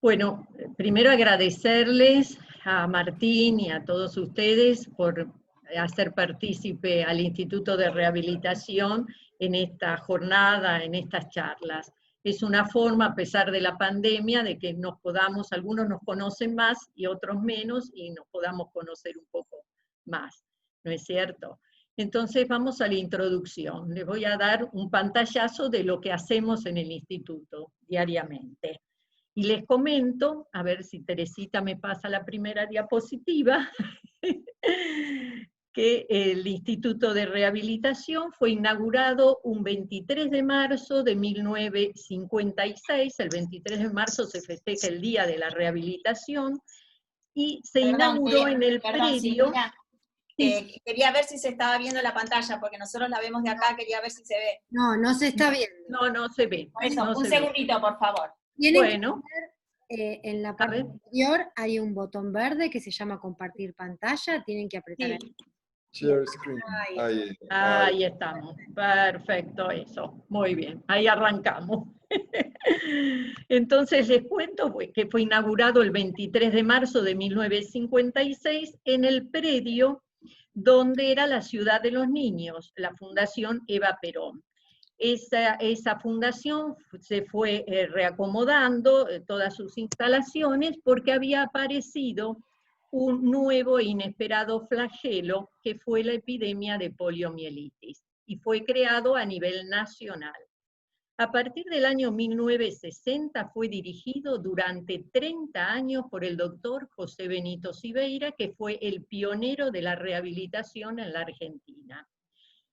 Bueno, primero agradecerles a Martín y a todos ustedes por hacer partícipe al Instituto de Rehabilitación en esta jornada, en estas charlas. Es una forma, a pesar de la pandemia, de que nos podamos, algunos nos conocen más y otros menos, y nos podamos conocer un poco más, ¿no es cierto? Entonces vamos a la introducción. Les voy a dar un pantallazo de lo que hacemos en el instituto diariamente. Y les comento, a ver si Teresita me pasa la primera diapositiva, que el Instituto de Rehabilitación fue inaugurado un 23 de marzo de 1956, el 23 de marzo se festeja el Día de la Rehabilitación, y se inauguró en el predio... Silvina, quería ver si se estaba viendo la pantalla, porque nosotros la vemos de acá, quería ver si se ve. No, no se está viendo. No, no se ve. Por eso, no un segundito, por favor. Bueno, en la parte inferior hay un botón verde que se llama compartir pantalla, tienen que apretar ahí. Share screen. Ahí estamos, perfecto eso, muy bien, ahí arrancamos. Entonces les cuento que fue inaugurado el 23 de marzo de 1956 en el predio donde era la Ciudad de los Niños, la Fundación Eva Perón. Esa fundación se fue reacomodando todas sus instalaciones porque había aparecido un nuevo e inesperado flagelo que fue la epidemia de poliomielitis, y fue creado a nivel nacional. A partir del año 1960 fue dirigido durante 30 años por el doctor José Benito Siveira, que fue el pionero de la rehabilitación en la Argentina.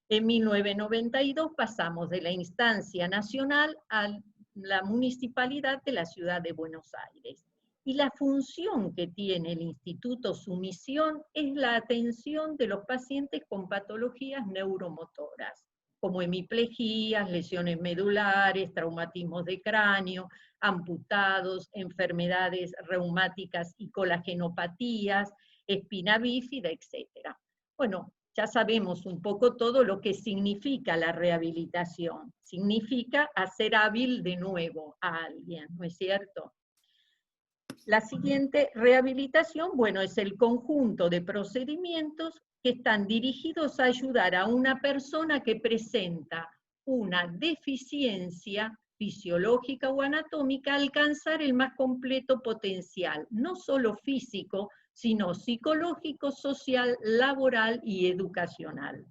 En 1992 pasamos de la instancia nacional a la municipalidad de la ciudad de Buenos Aires. Y la función que tiene el instituto, su misión, es la atención de los pacientes con patologías neuromotoras, como hemiplejías, lesiones medulares, traumatismos de cráneo, amputados, enfermedades reumáticas y colagenopatías, espina bífida, etc. Bueno, ya sabemos un poco todo lo que significa la rehabilitación. Significa hacer hábil de nuevo a alguien, ¿no es cierto? La siguiente rehabilitación, bueno, es el conjunto de procedimientos que están dirigidos a ayudar a una persona que presenta una deficiencia fisiológica o anatómica a alcanzar el más completo potencial, no solo físico, sino psicológico, social, laboral y educacional.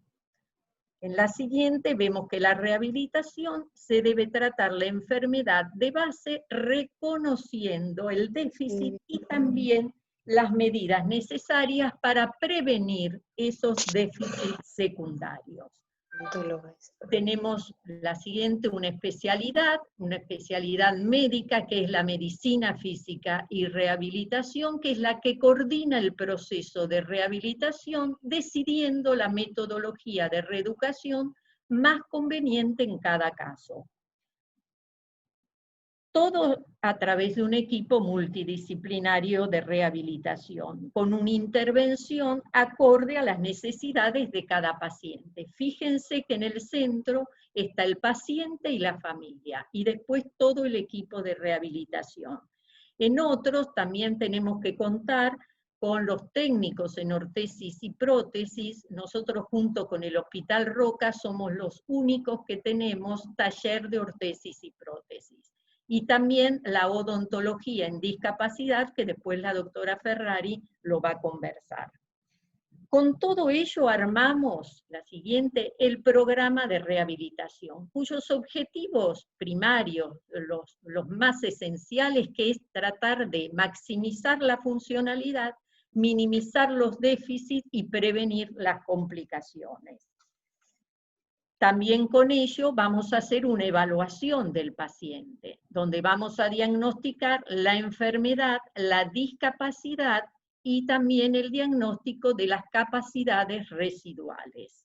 En la siguiente vemos que la rehabilitación se debe tratar la enfermedad de base reconociendo el déficit y también las medidas necesarias para prevenir esos déficits secundarios. Tenemos la siguiente, una especialidad médica, que es la medicina física y rehabilitación, que es la que coordina el proceso de rehabilitación, decidiendo la metodología de reeducación más conveniente en cada caso. Todo a través de un equipo multidisciplinario de rehabilitación, con una intervención acorde a las necesidades de cada paciente. Fíjense que en el centro está el paciente y la familia, y después todo el equipo de rehabilitación. En otros también tenemos que contar con los técnicos en ortesis y prótesis. Nosotros junto con el Hospital Roca somos los únicos que tenemos taller de ortesis y prótesis. Y también la odontología en discapacidad, que después la doctora Ferrari lo va a conversar. Con todo ello armamos, la siguiente, el programa de rehabilitación, cuyos objetivos primarios, los más esenciales, que es tratar de maximizar la funcionalidad, minimizar los déficits y prevenir las complicaciones. También con ello vamos a hacer una evaluación del paciente, donde vamos a diagnosticar la enfermedad, la discapacidad y también el diagnóstico de las capacidades residuales.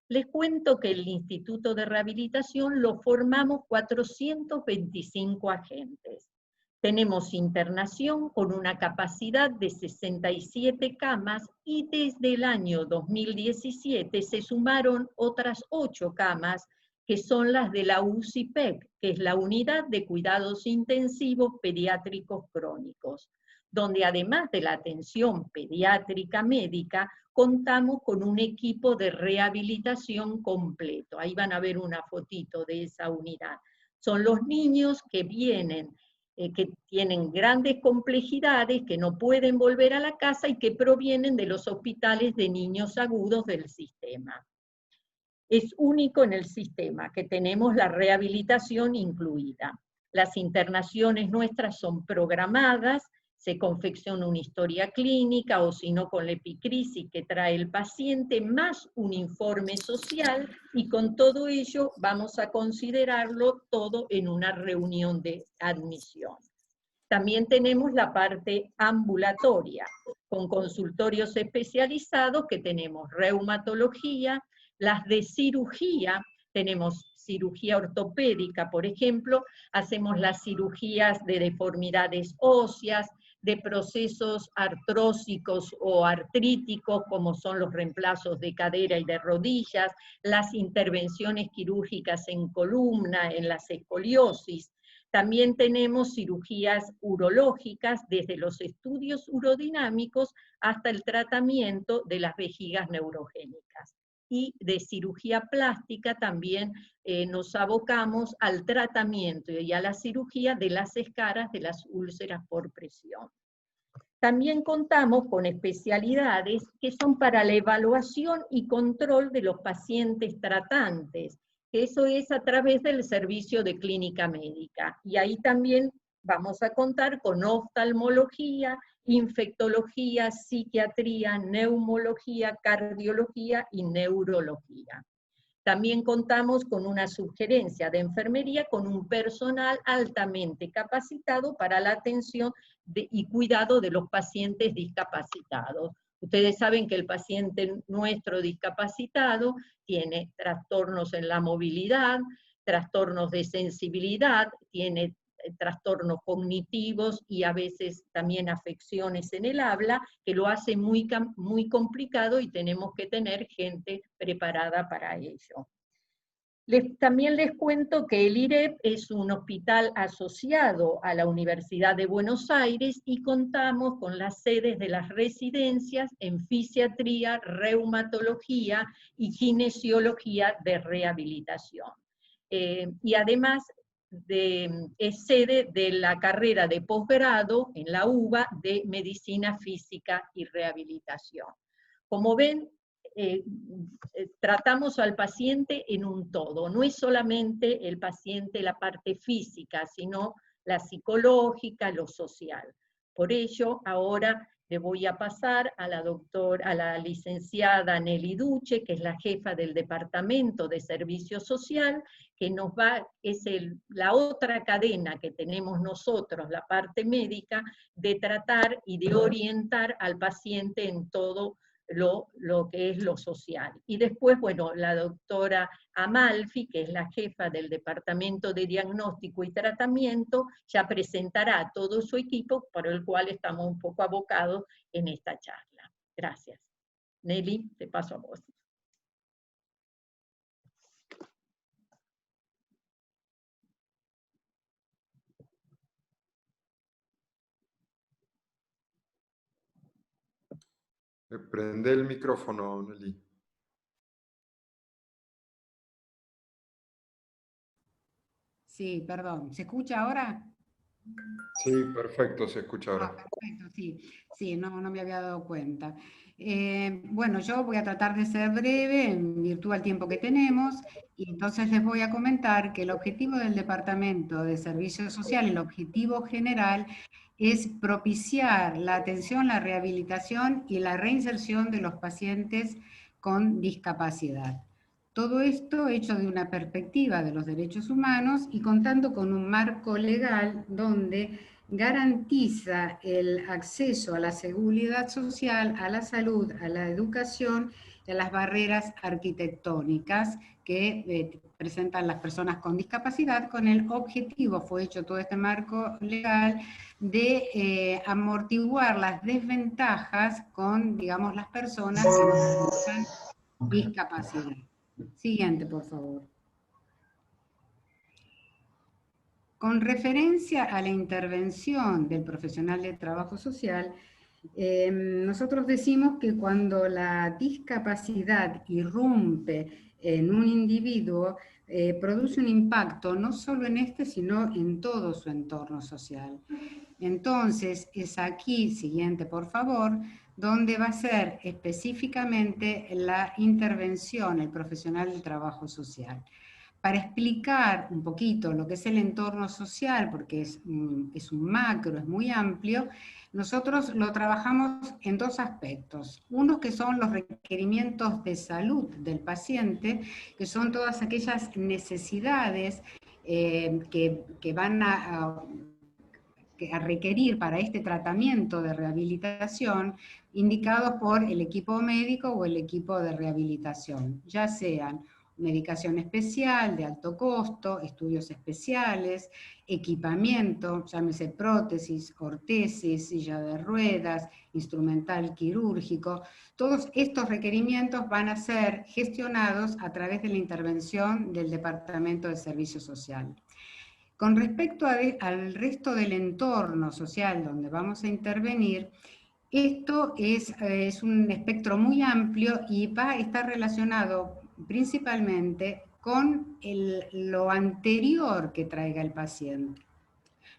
Les cuento que el Instituto de Rehabilitación lo formamos 425 agentes. Tenemos internación con una capacidad de 67 camas y desde el año 2017 se sumaron otras 8 camas que son las de la UCI PEC, que es la Unidad de Cuidados Intensivos Pediátricos Crónicos, donde además de la atención pediátrica médica, contamos con un equipo de rehabilitación completo. Ahí van a ver una fotito de esa unidad. Son los niños que vienen, que tienen grandes complejidades, que no pueden volver a la casa y que provienen de los hospitales de niños agudos del sistema. Es único en el sistema que tenemos la rehabilitación incluida. Las internaciones nuestras son programadas, se confecciona una historia clínica, o si no con la epicrisis que trae el paciente, más un informe social, y con todo ello vamos a considerarlo todo en una reunión de admisión. También tenemos la parte ambulatoria, con consultorios especializados que tenemos reumatología, las de cirugía, tenemos cirugía ortopédica, por ejemplo, hacemos las cirugías de deformidades óseas, de procesos artrósicos o artríticos, como son los reemplazos de cadera y de rodillas, las intervenciones quirúrgicas en columna, en las escoliosis. También tenemos cirugías urológicas, desde los estudios urodinámicos hasta el tratamiento de las vejigas neurogénicas. Y de cirugía plástica también nos abocamos al tratamiento y a la cirugía de las escaras de las úlceras por presión. También contamos con especialidades que son para la evaluación y control de los pacientes tratantes, que eso es a través del servicio de clínica médica. Y ahí también vamos a contar con oftalmología, infectología, psiquiatría, neumología, cardiología y neurología. También contamos con una sugerencia de enfermería con un personal altamente capacitado para la atención y cuidado de los pacientes discapacitados. Ustedes saben que el paciente nuestro discapacitado tiene trastornos en la movilidad, trastornos de sensibilidad, tiene trastornos cognitivos y a veces también afecciones en el habla, que lo hace muy complicado y tenemos que tener gente preparada para ello. También les cuento que el IREP es un hospital asociado a la Universidad de Buenos Aires y contamos con las sedes de las residencias en fisiatría, reumatología y kinesiología de rehabilitación. Y además es sede de la carrera de posgrado en la UBA de Medicina Física y Rehabilitación. Como ven, tratamos al paciente en un todo, no es solamente el paciente la parte física, sino la psicológica, lo social. Por ello, ahora le voy a pasar a la licenciada Nelly Duche, que es la jefa del Departamento de Servicio Social, que es la otra cadena que tenemos nosotros, la parte médica, de tratar y de orientar al paciente en todo lo que es lo social. Y después, bueno, la doctora Amalfi, que es la jefa del Departamento de Diagnóstico y Tratamiento, ya presentará a todo su equipo, por el cual estamos un poco abocados en esta charla. Gracias. Nelly, te paso a vos. Prende el micrófono, Nelly. Sí, perdón. ¿Se escucha ahora? Sí, perfecto, se escucha ahora. Perfecto, sí, no me había dado cuenta. Bueno, yo voy a tratar de ser breve en virtud del tiempo que tenemos, y entonces les voy a comentar que el objetivo del Departamento de Servicios Sociales, el objetivo general, es propiciar la atención, la rehabilitación y la reinserción de los pacientes con discapacidad. Todo esto hecho de una perspectiva de los derechos humanos y contando con un marco legal donde garantiza el acceso a la seguridad social, a la salud, a la educación y a las barreras arquitectónicas que presentan las personas con discapacidad, con el objetivo, fue hecho todo este marco legal, de amortiguar las desventajas con, digamos, las personas que no presentan discapacidad. Siguiente, por favor. Con referencia a la intervención del profesional de trabajo social, nosotros decimos que cuando la discapacidad irrumpe en un individuo, produce un impacto no solo en este, sino en todo su entorno social. Entonces, es aquí, siguiente por favor, donde va a ser específicamente la intervención, el profesional del trabajo social. Para explicar un poquito lo que es el entorno social, porque es un macro, es muy amplio, nosotros lo trabajamos en dos aspectos. Uno que son los requerimientos de salud del paciente, que son todas aquellas necesidades que van a requerir para este tratamiento de rehabilitación, indicados por el equipo médico o el equipo de rehabilitación, ya sean medicación especial de alto costo, estudios especiales, equipamiento, llámese prótesis, ortesis, silla de ruedas, instrumental quirúrgico. Todos estos requerimientos van a ser gestionados a través de la intervención del Departamento de Servicio Social. Con respecto al resto del entorno social donde vamos a intervenir, esto es un espectro muy amplio y va a estar relacionado principalmente con lo anterior que traiga el paciente.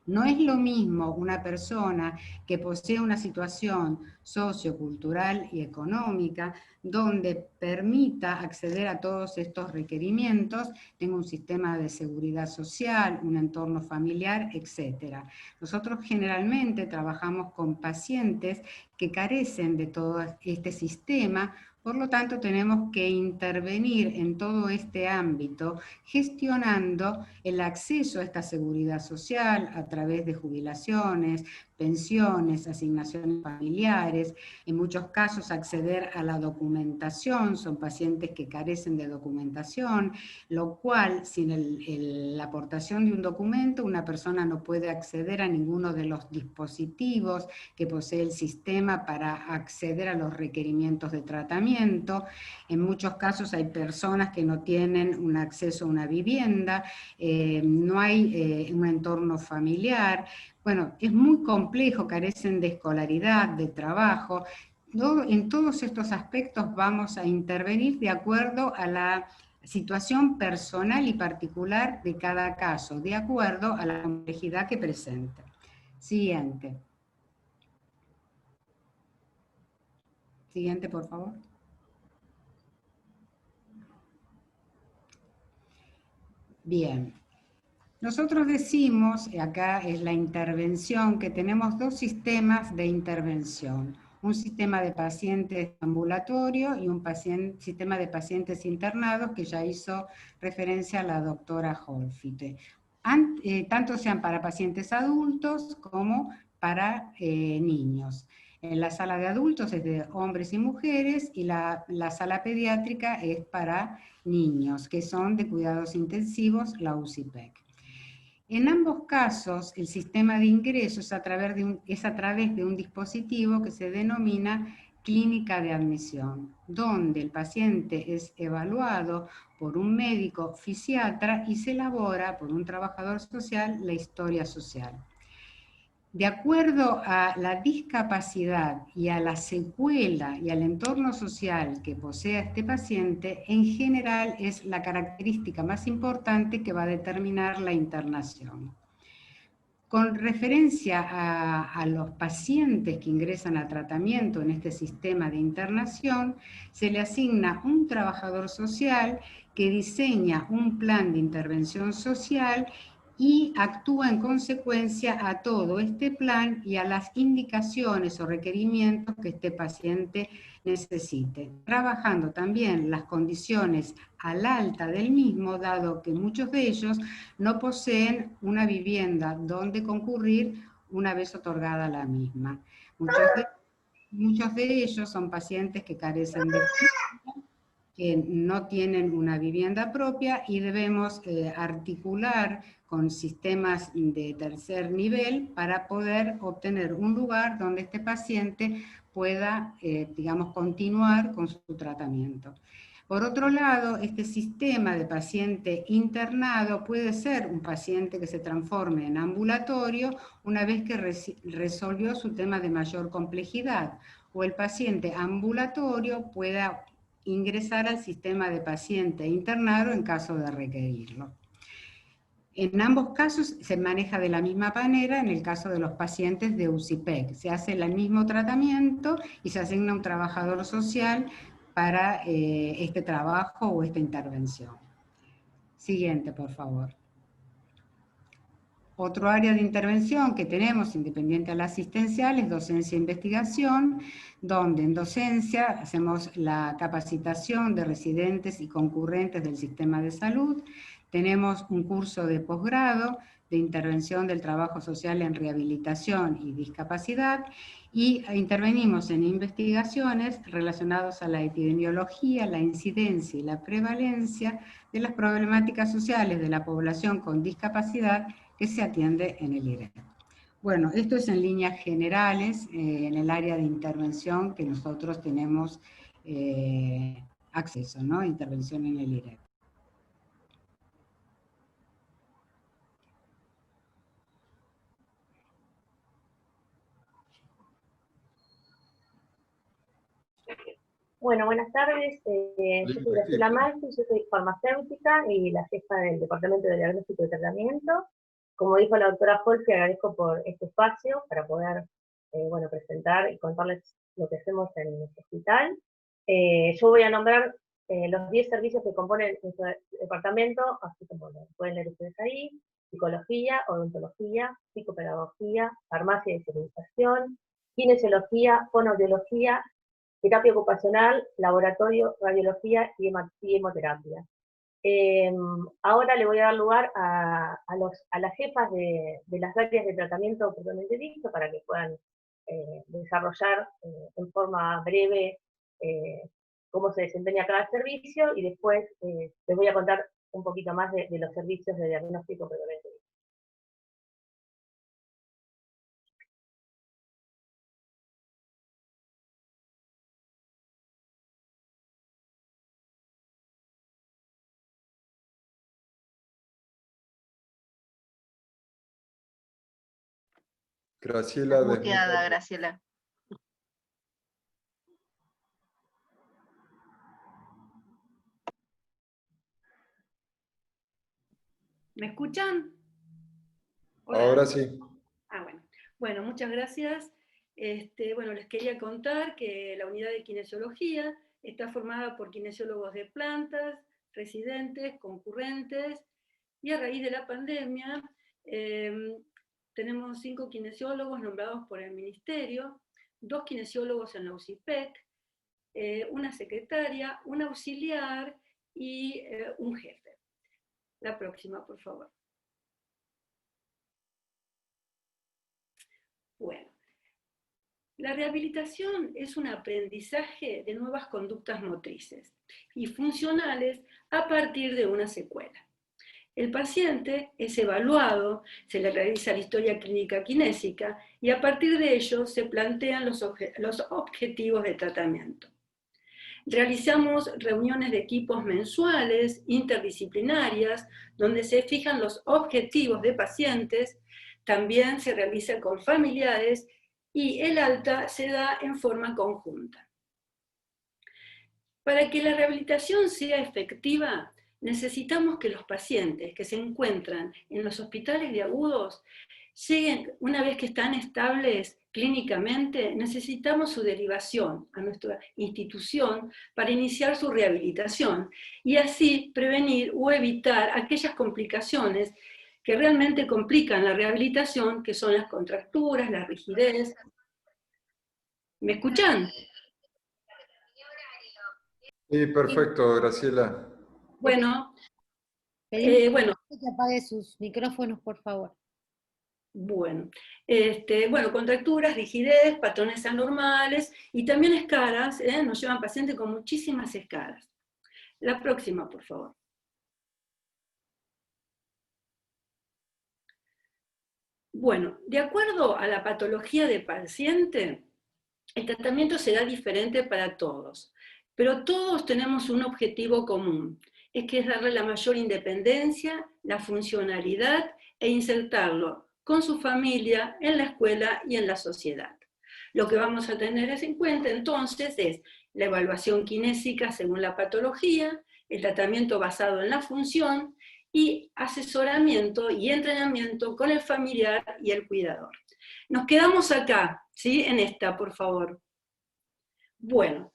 No es lo mismo una persona que posee una situación sociocultural y económica donde permita acceder a todos estos requerimientos, tenga un sistema de seguridad social, un entorno familiar, etc. Nosotros generalmente trabajamos con pacientes que carecen de todo este sistema. Por lo tanto, tenemos que intervenir en todo este ámbito, gestionando el acceso a esta seguridad social a través de jubilaciones, pensiones, asignaciones familiares, en muchos casos acceder a la documentación, son pacientes que carecen de documentación, lo cual sin la aportación de un documento una persona no puede acceder a ninguno de los dispositivos que posee el sistema para acceder a los requerimientos de tratamiento. En muchos casos hay personas que no tienen un acceso a una vivienda, no hay un entorno familiar. Bueno, es muy complejo, carecen de escolaridad, de trabajo. En todos estos aspectos vamos a intervenir de acuerdo a la situación personal y particular de cada caso, de acuerdo a la complejidad que presenta. Siguiente. Siguiente, por favor. Bien. Nosotros decimos, acá es la intervención, que tenemos dos sistemas de intervención. Un sistema de pacientes ambulatorio y un sistema de pacientes internados, que ya hizo referencia a la doctora Holfite. Tanto sean para pacientes adultos como para niños. En la sala de adultos es de hombres y mujeres, y la sala pediátrica es para niños, que son de cuidados intensivos, la UCIPEC. En ambos casos, el sistema de ingreso es a través de un dispositivo que se denomina clínica de admisión, donde el paciente es evaluado por un médico fisiatra y se elabora por un trabajador social la historia social. De acuerdo a la discapacidad y a la secuela y al entorno social que posea este paciente, en general es la característica más importante que va a determinar la internación. Con referencia a los pacientes que ingresan a tratamiento en este sistema de internación, se le asigna un trabajador social que diseña un plan de intervención social y actúa en consecuencia a todo este plan y a las indicaciones o requerimientos que este paciente necesite, trabajando también las condiciones al alta del mismo, dado que muchos de ellos no poseen una vivienda donde concurrir una vez otorgada la misma. Muchos de ellos son pacientes que carecen de que no tienen una vivienda propia y debemos articular con sistemas de tercer nivel para poder obtener un lugar donde este paciente pueda, digamos, continuar con su tratamiento. Por otro lado, este sistema de paciente internado puede ser un paciente que se transforme en ambulatorio una vez que resolvió su tema de mayor complejidad, o el paciente ambulatorio pueda ingresar al sistema de paciente internado en caso de requerirlo. En ambos casos se maneja de la misma manera en el caso de los pacientes de UCIPEC. Se hace el mismo tratamiento y se asigna un trabajador social para este trabajo o esta intervención. Siguiente, por favor. Otro área de intervención que tenemos, independiente a la asistencial, es docencia e investigación, donde en docencia hacemos la capacitación de residentes y concurrentes del sistema de salud. Tenemos un curso de posgrado de intervención del trabajo social en rehabilitación y discapacidad, y intervenimos en investigaciones relacionadas a la epidemiología, la incidencia y la prevalencia de las problemáticas sociales de la población con discapacidad que se atiende en el IREP. Bueno, esto es en líneas generales, en el área de intervención que nosotros tenemos acceso, ¿no? Intervención en el IREP. Bueno, buenas tardes. Yo soy Graciela Malfi, yo soy farmacéutica y la jefa del Departamento de Diagnóstico y Tratamiento. Como dijo la doctora Holfi, agradezco por este espacio para poder bueno, presentar y contarles lo que hacemos en nuestro hospital. Yo voy a nombrar los 10 servicios que componen nuestro departamento, así como lo pueden leer ustedes ahí: psicología, odontología, psicopedagogía, farmacia y civilización, kinesiología, fonoaudiología, terapia ocupacional, laboratorio, radiología y hemoterapia. Ahora le voy a dar lugar a las jefas de las áreas de tratamiento propiamente dicho, para que puedan desarrollar en forma breve cómo se desempeña cada servicio, y después les voy a contar un poquito más de los servicios de diagnóstico propiamente dicho. Graciela, Muteada, Graciela. ¿Me escuchan? Hola. ahora sí. Ah, bueno. Bueno, muchas gracias. Bueno, les quería contar que la unidad de kinesiología está formada por kinesiólogos de plantas, residentes, concurrentes, y a raíz de la pandemia tenemos 5 kinesiólogos nombrados por el Ministerio, 2 kinesiólogos en la UCIPEC, una secretaria, un auxiliar y un jefe. La próxima, por favor. Bueno, la rehabilitación es un aprendizaje de nuevas conductas motrices y funcionales a partir de una secuela. El paciente es evaluado, se le realiza la historia clínica kinésica y a partir de ello se plantean los objetivos de tratamiento. Realizamos reuniones de equipos mensuales, interdisciplinarias, donde se fijan los objetivos de pacientes. También se realiza con familiares y el alta se da en forma conjunta. Para que la rehabilitación sea efectiva, necesitamos que los pacientes que se encuentran en los hospitales de agudos lleguen, una vez que están estables clínicamente, necesitamos su derivación a nuestra institución para iniciar su rehabilitación y así prevenir o evitar aquellas complicaciones que realmente complican la rehabilitación, que son las contracturas, la rigidez. ¿Me escuchan? Sí, perfecto, Graciela. Bueno, Pedimos que apague sus micrófonos, por favor. Bueno, contracturas, rigidez, patrones anormales y también escaras, nos llevan pacientes con muchísimas escaras. La próxima, por favor. Bueno, de acuerdo a la patología del paciente, el tratamiento será diferente para todos. pero todos tenemos un objetivo común, es que es darle la mayor independencia, la funcionalidad e insertarlo con su familia, en la escuela y en la sociedad. Lo que vamos a tener en cuenta entonces es la evaluación kinésica según la patología, el tratamiento basado en la función y asesoramiento y entrenamiento con el familiar y el cuidador. Nos quedamos acá, ¿sí? En esta, por favor. Bueno,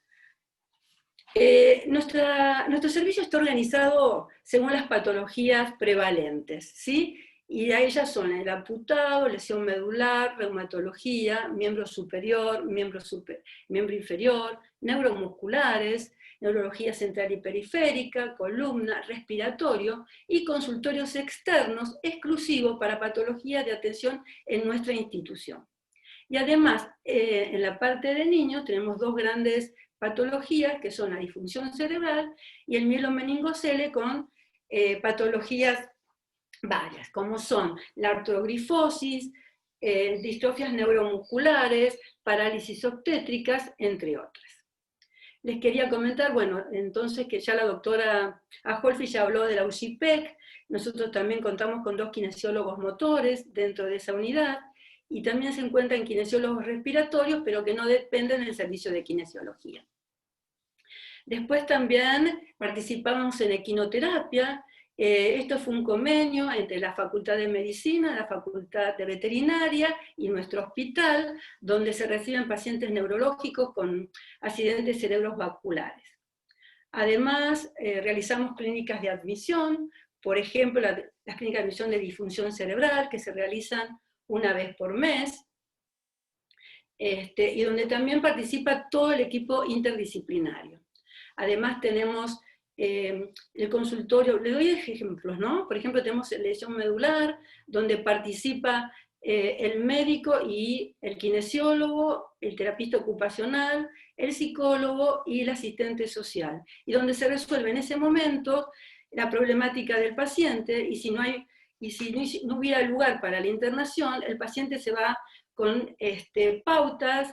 nuestro servicio está organizado según las patologías prevalentes, ¿sí? Y a ellas son el amputado, lesión medular, reumatología, miembro superior, miembro inferior, neuromusculares, neurología central y periférica, columna, respiratorio y consultorios externos exclusivos para patologías de atención en nuestra institución. Y además, en la parte de niños tenemos dos grandes patologías, que son la disfunción cerebral y el mielomeningocele con patologías varias, como son la artrogrifosis, distrofias neuromusculares, parálisis obstétricas, entre otras. Les quería comentar, bueno, entonces que ya la doctora Ajolfi ya habló de la UCIPEC, nosotros también contamos con 2 kinesiólogos motores dentro de esa unidad, y también se encuentran kinesiólogos respiratorios, pero que no dependen del servicio de kinesiología. Después también participamos en equinoterapia. Esto fue un convenio entre la Facultad de Medicina, la Facultad de Veterinaria y nuestro hospital, donde se reciben pacientes neurológicos con accidentes cerebrovasculares. Además, realizamos clínicas de admisión, por ejemplo, las clínicas de admisión de disfunción cerebral, que se realizan una vez por mes, y donde también participa todo el equipo interdisciplinario. Además tenemos el consultorio, le doy ejemplos, ¿no? Por ejemplo, tenemos lesión medular, donde participa el médico y el kinesiólogo, el terapista ocupacional, el psicólogo y el asistente social, y donde se resuelve en ese momento la problemática del paciente, y si no hubiera lugar para la internación, el paciente se va con pautas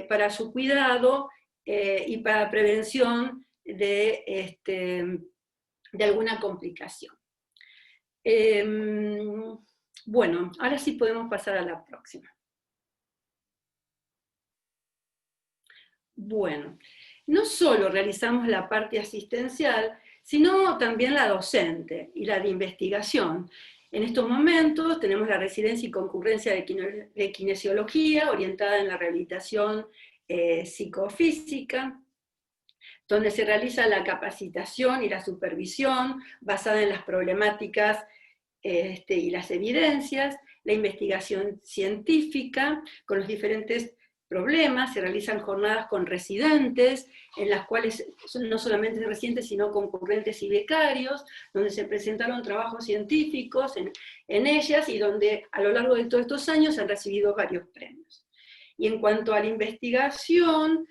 para su cuidado y para prevención de alguna complicación. Bueno, ahora sí podemos pasar a la próxima. Bueno, no solo realizamos la parte asistencial, sino también la docente y la de investigación. En estos momentos tenemos la residencia y concurrencia de kinesiología orientada en la rehabilitación psicofísica, donde se realiza la capacitación y la supervisión basada en las problemáticas y las evidencias, la investigación científica con los diferentes problemas, se realizan jornadas con residentes, en las cuales no solamente residentes, sino concurrentes y becarios, donde se presentaron trabajos científicos en ellas, y donde a lo largo de todos estos años han recibido varios premios. Y en cuanto a la investigación,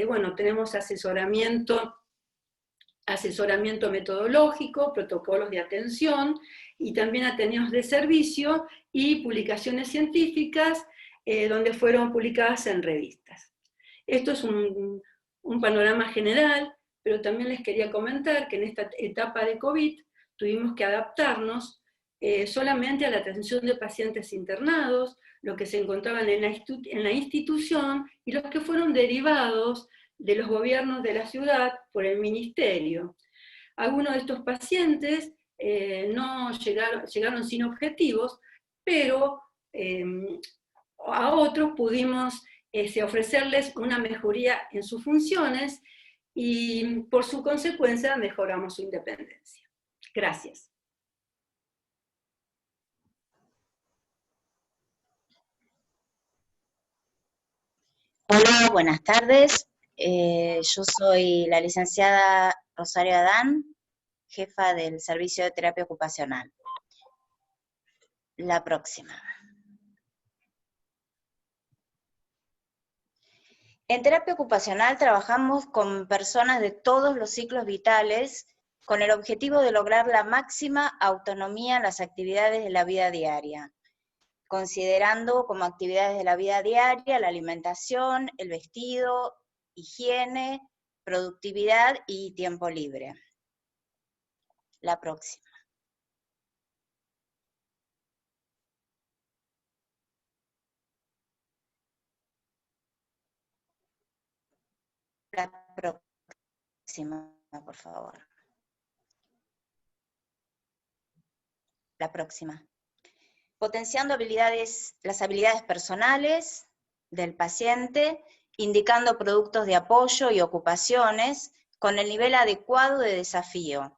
bueno, tenemos asesoramiento metodológico, protocolos de atención, y también ateneos de servicio y publicaciones científicas, donde fueron publicadas en revistas. Esto es un panorama general, pero también les quería comentar que en esta etapa de COVID tuvimos que adaptarnos solamente a la atención de pacientes internados, los que se encontraban en la institución y los que fueron derivados de los gobiernos de la ciudad por el ministerio. Algunos de estos pacientes no llegaron sin objetivos, pero a otros pudimos ofrecerles una mejoría en sus funciones y por su consecuencia mejoramos su independencia. Gracias. Hola, buenas tardes. Yo soy la licenciada Rosario Adán, jefa del Servicio de Terapia Ocupacional. La próxima. En terapia ocupacional trabajamos con personas de todos los ciclos vitales con el objetivo de lograr la máxima autonomía en las actividades de la vida diaria, considerando como actividades de la vida diaria la alimentación, el vestido, higiene, productividad y tiempo libre. La próxima. La próxima, por favor. La próxima. Potenciando las habilidades personales del paciente, indicando productos de apoyo y ocupaciones con el nivel adecuado de desafío.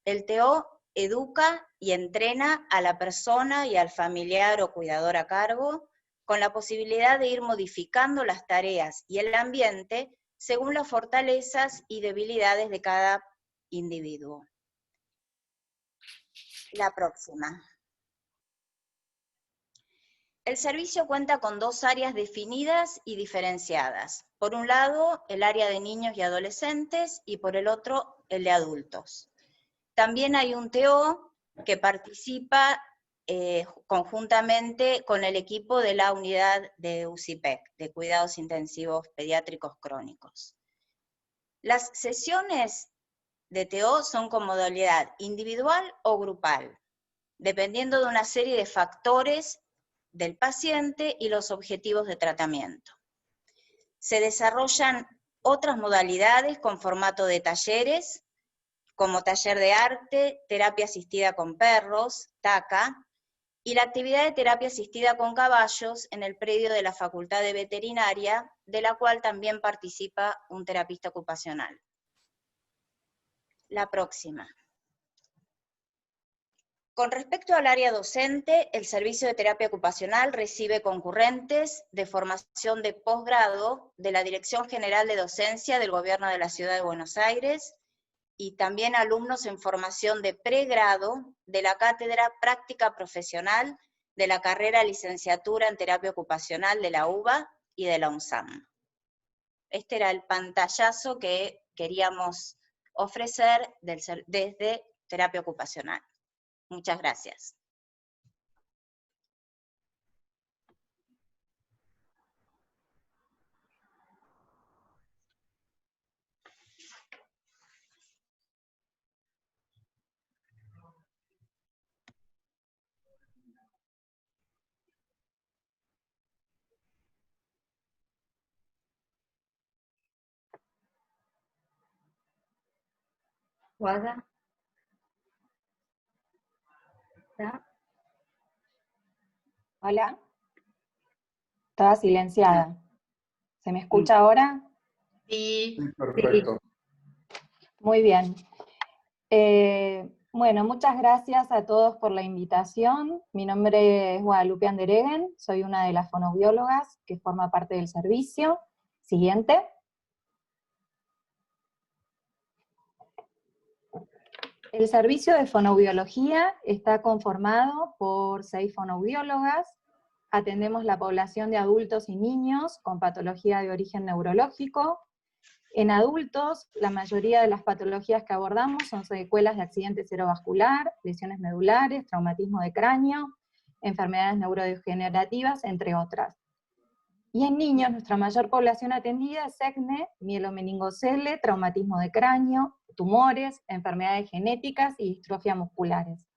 El TO educa y entrena a la persona y al familiar o cuidador a cargo, con la posibilidad de ir modificando las tareas y el ambiente según las fortalezas y debilidades de cada individuo. La próxima. El servicio cuenta con 2 áreas definidas y diferenciadas. Por un lado, el área de niños y adolescentes, y por el otro, el de adultos. También hay un TO que participa conjuntamente con el equipo de la unidad de UCIPEC, de Cuidados Intensivos Pediátricos Crónicos. Las sesiones de TO son con modalidad individual o grupal, dependiendo de una serie de factores del paciente y los objetivos de tratamiento. Se desarrollan otras modalidades con formato de talleres, como taller de arte, terapia asistida con perros, TACA, y la actividad de terapia asistida con caballos en el predio de la Facultad de Veterinaria, de la cual también participa un terapista ocupacional. La próxima. Con respecto al área docente, el servicio de terapia ocupacional recibe concurrentes de formación de posgrado de la Dirección General de Docencia del Gobierno de la Ciudad de Buenos Aires, y también alumnos en formación de pregrado de la Cátedra Práctica Profesional de la carrera Licenciatura en Terapia Ocupacional de la UBA y de la UNSAM. Este era el pantallazo que queríamos ofrecer desde terapia ocupacional. Muchas gracias. Guada. Hola. Estaba silenciada. ¿Se me escucha ahora? Sí. Perfecto. Muy bien. Bueno, muchas gracias a todos por la invitación. Mi nombre es Guadalupe Andereguen, soy una de las fonoaudiólogas que forma parte del servicio. Siguiente. El servicio de fonoaudiología está conformado por 6 fonoaudiólogas. Atendemos la población de adultos y niños con patología de origen neurológico. En adultos, la mayoría de las patologías que abordamos son secuelas de accidente cerebrovascular, lesiones medulares, traumatismo de cráneo, enfermedades neurodegenerativas, entre otras. Y en niños, nuestra mayor población atendida es acné, mielomeningocele, traumatismo de cráneo, tumores, enfermedades genéticas y distrofia musculares.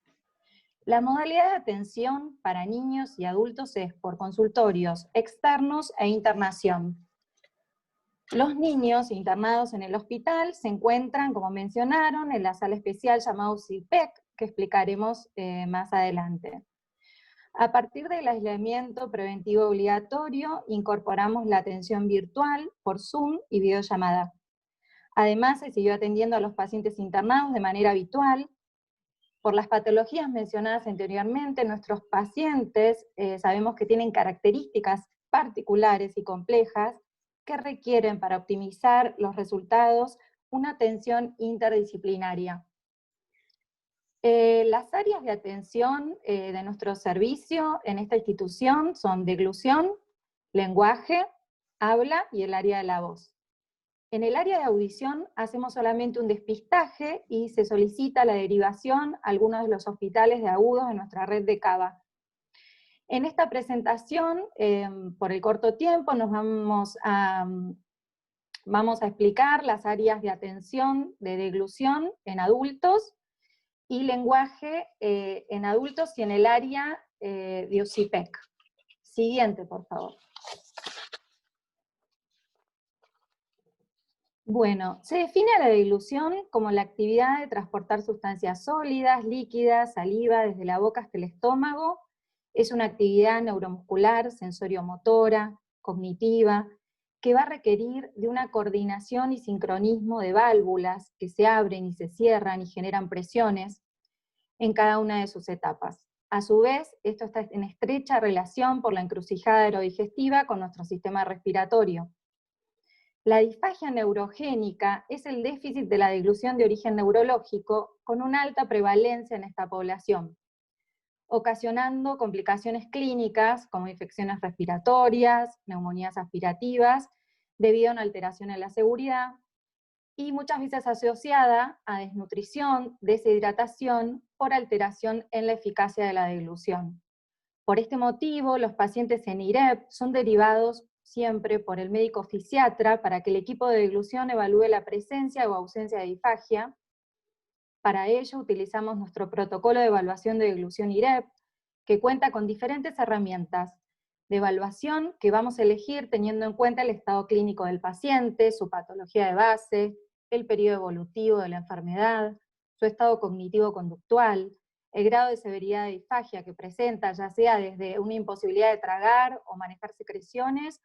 La modalidad de atención para niños y adultos es por consultorios externos e internación. Los niños internados en el hospital se encuentran, como mencionaron, en la sala especial llamada UCIPEC, que explicaremos más adelante. A partir del aislamiento preventivo obligatorio, incorporamos la atención virtual por Zoom y videollamada. Además, se siguió atendiendo a los pacientes internados de manera habitual. Por las patologías mencionadas anteriormente, nuestros pacientes sabemos que tienen características particulares y complejas que requieren para optimizar los resultados una atención interdisciplinaria. Las áreas de atención de nuestro servicio en esta institución son deglución, lenguaje, habla y el área de la voz. En el área de audición hacemos solamente un despistaje y se solicita la derivación a algunos de los hospitales de agudos de nuestra red de CABA. En esta presentación, por el corto tiempo, nos vamos a vamos a explicar las áreas de atención de deglución en adultos y lenguaje en adultos y en el área de OSIPEC. Siguiente, por favor. Bueno, se define a la deglución como la actividad de transportar sustancias sólidas, líquidas, saliva desde la boca hasta el estómago. Es una actividad neuromuscular, sensoriomotora, cognitiva, que va a requerir de una coordinación y sincronismo de válvulas que se abren y se cierran y generan presiones en cada una de sus etapas. A su vez, esto está en estrecha relación por la encrucijada aerodigestiva con nuestro sistema respiratorio. La disfagia neurogénica es el déficit de la deglución de origen neurológico con una alta prevalencia en esta población, ocasionando complicaciones clínicas como infecciones respiratorias, neumonías aspirativas, debido a una alteración en la seguridad, y muchas veces asociada a desnutrición, deshidratación, por alteración en la eficacia de la deglución. Por este motivo, los pacientes en IREP son derivados siempre por el médico fisiatra para que el equipo de deglución evalúe la presencia o ausencia de disfagia. Para ello utilizamos nuestro protocolo de evaluación de deglución IREP, que cuenta con diferentes herramientas de evaluación que vamos a elegir teniendo en cuenta el estado clínico del paciente, su patología de base, el periodo evolutivo de la enfermedad, su estado cognitivo-conductual, el grado de severidad de disfagia que presenta, ya sea desde una imposibilidad de tragar o manejar secreciones,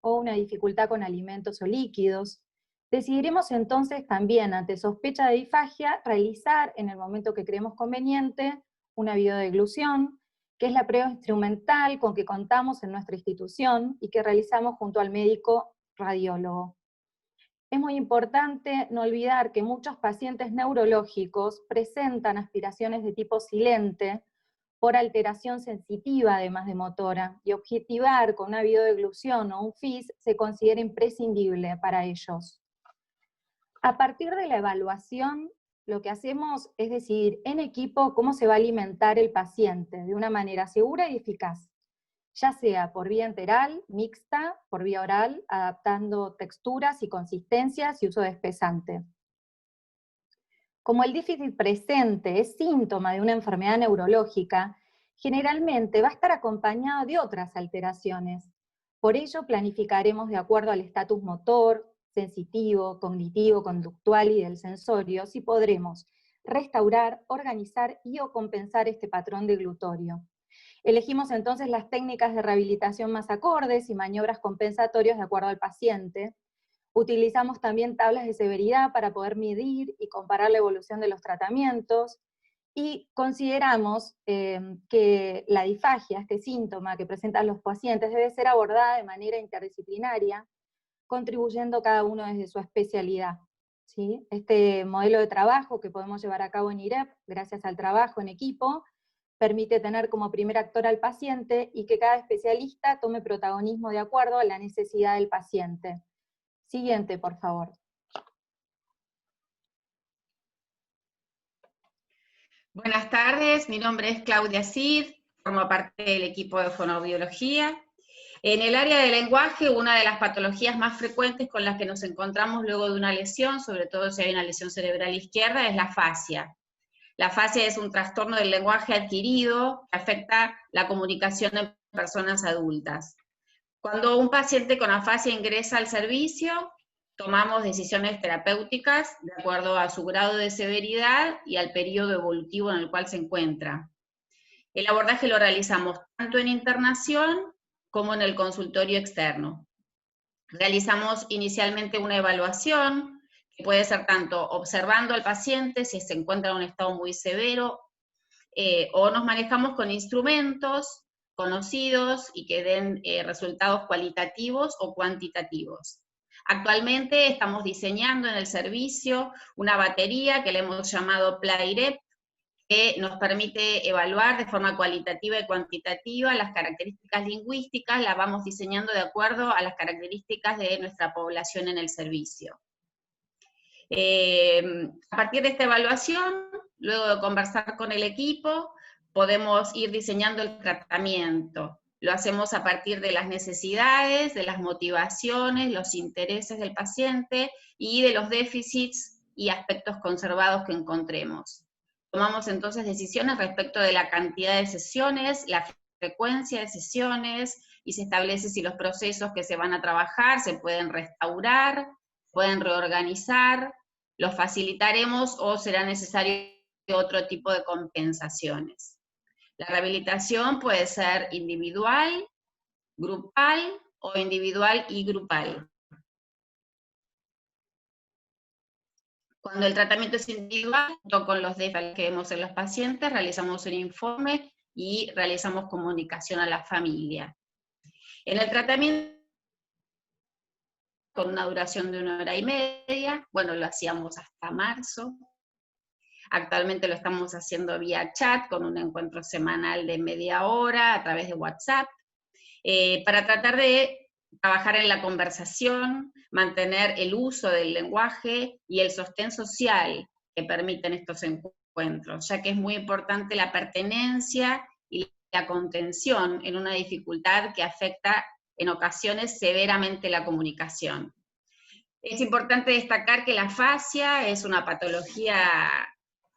o una dificultad con alimentos o líquidos. Decidiremos entonces también, ante sospecha de disfagia, realizar en el momento que creemos conveniente una videodeglución, que es la prueba instrumental con que contamos en nuestra institución y que realizamos junto al médico radiólogo. Es muy importante no olvidar que muchos pacientes neurológicos presentan aspiraciones de tipo silente por alteración sensitiva además de motora, y objetivar con una videodeglución o un FIS se considera imprescindible para ellos. A partir de la evaluación, lo que hacemos es decidir en equipo cómo se va a alimentar el paciente de una manera segura y eficaz, ya sea por vía enteral, mixta, por vía oral, adaptando texturas y consistencias y uso de espesante. Como el déficit presente es síntoma de una enfermedad neurológica, generalmente va a estar acompañado de otras alteraciones. Por ello planificaremos de acuerdo al estatus motor, sensitivo, cognitivo, conductual y del sensorio, si podremos restaurar, organizar y o compensar este patrón deglutorio. Elegimos entonces las técnicas de rehabilitación más acordes y maniobras compensatorias de acuerdo al paciente. Utilizamos también tablas de severidad para poder medir y comparar la evolución de los tratamientos, y consideramos que la disfagia, este síntoma que presentan los pacientes, debe ser abordada de manera interdisciplinaria, contribuyendo cada uno desde su especialidad. ¿Sí? Este modelo de trabajo que podemos llevar a cabo en IREP, gracias al trabajo en equipo, permite tener como primer actor al paciente y que cada especialista tome protagonismo de acuerdo a la necesidad del paciente. Siguiente, por favor. Buenas tardes, mi nombre es Claudia Cid, formo parte del equipo de fonoaudiología. En el área del lenguaje, una de las patologías más frecuentes con las que nos encontramos luego de una lesión, sobre todo si hay una lesión cerebral izquierda, es la afasia. La afasia es un trastorno del lenguaje adquirido que afecta la comunicación en personas adultas. Cuando un paciente con afasia ingresa al servicio, tomamos decisiones terapéuticas de acuerdo a su grado de severidad y al periodo evolutivo en el cual se encuentra. El abordaje lo realizamos tanto en internación como en el consultorio externo. Realizamos inicialmente una evaluación, que puede ser tanto observando al paciente si se encuentra en un estado muy severo, o nos manejamos con instrumentos conocidos y que den resultados cualitativos o cuantitativos. Actualmente estamos diseñando en el servicio una batería que le hemos llamado PLAIREP, que nos permite evaluar de forma cualitativa y cuantitativa las características lingüísticas, las vamos diseñando de acuerdo a las características de nuestra población en el servicio. A partir de esta evaluación, luego de conversar con el equipo, podemos ir diseñando el tratamiento. Lo hacemos a partir de las necesidades, de las motivaciones, los intereses del paciente y de los déficits y aspectos conservados que encontremos. Tomamos entonces decisiones respecto de la cantidad de sesiones, la frecuencia de sesiones, y se establece si los procesos que se van a trabajar se pueden restaurar, pueden reorganizar, los facilitaremos o será necesario otro tipo de compensaciones. La rehabilitación puede ser individual, grupal o individual y grupal. Cuando el tratamiento es individual, junto con los déficits que vemos en los pacientes, realizamos un informe y realizamos comunicación a la familia. En el tratamiento, con una duración de 1 hora y media, bueno, lo hacíamos hasta marzo. Actualmente lo estamos haciendo vía chat, con un encuentro semanal de media hora a través de WhatsApp, para tratar de trabajar en la conversación, mantener el uso del lenguaje y el sostén social que permiten estos encuentros, ya que es muy importante la pertenencia y la contención en una dificultad que afecta en ocasiones severamente la comunicación. Es importante destacar que la afasia es una patología,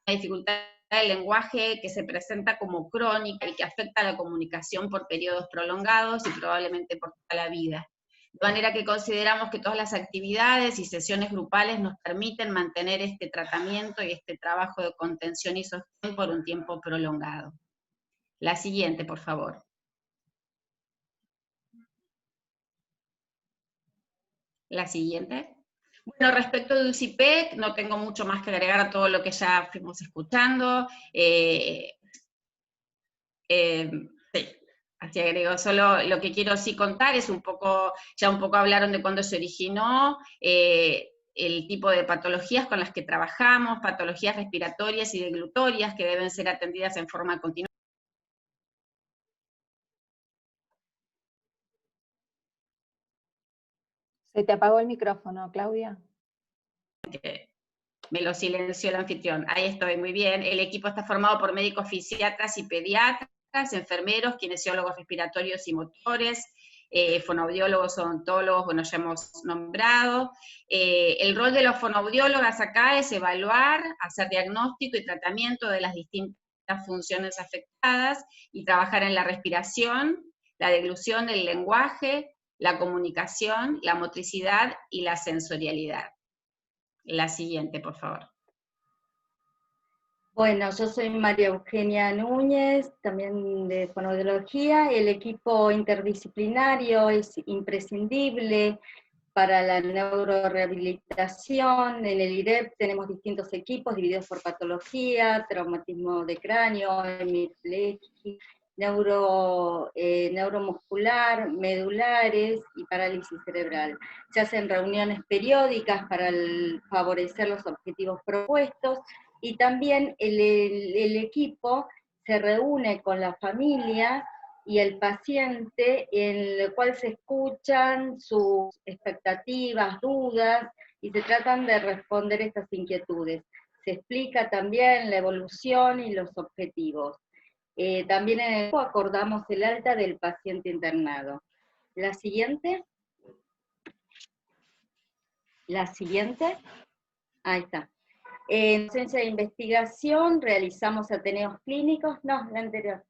una dificultad del lenguaje que se presenta como crónica y que afecta a la comunicación por periodos prolongados y probablemente por toda la vida. De manera que consideramos que todas las actividades y sesiones grupales nos permiten mantener este tratamiento y este trabajo de contención y sostén por un tiempo prolongado. La siguiente, por favor. La siguiente. Bueno, respecto de UCIPEC, no tengo mucho más que agregar a todo lo que ya fuimos escuchando. Sí, así agrego. Solo lo que quiero sí contar es un poco hablaron de cuándo se originó, el tipo de patologías con las que trabajamos, patologías respiratorias y deglutorias que deben ser atendidas en forma continua. Se te apagó el micrófono, Claudia. Me lo silenció el anfitrión. Ahí estoy, muy bien. El equipo está formado por médicos fisiatras y pediatras, enfermeros, kinesiólogos respiratorios y motores, fonoaudiólogos, odontólogos, bueno, ya hemos nombrado. El rol de los fonoaudiólogas acá es evaluar, hacer diagnóstico y tratamiento de las distintas funciones afectadas y trabajar en la respiración, la deglución del lenguaje, la comunicación, la motricidad y la sensorialidad. La siguiente, por favor. Bueno, yo soy María Eugenia Núñez, también de fonoaudiología. El equipo interdisciplinario es imprescindible para la neurorehabilitación. En el IREP tenemos distintos equipos divididos por patología, traumatismo de cráneo, hemiplegia, neuromuscular, medulares y parálisis cerebral. Se hacen reuniones periódicas para favorecer los objetivos propuestos, y también el equipo se reúne con la familia y el paciente, en el cual se escuchan sus expectativas, dudas, y se tratan de responder estas inquietudes. Se explica también la evolución y los objetivos. También en el equipo acordamos el alta del paciente internado. La siguiente. La siguiente. Ahí está. En docencia de investigación realizamos ateneos clínicos, no, la anterior.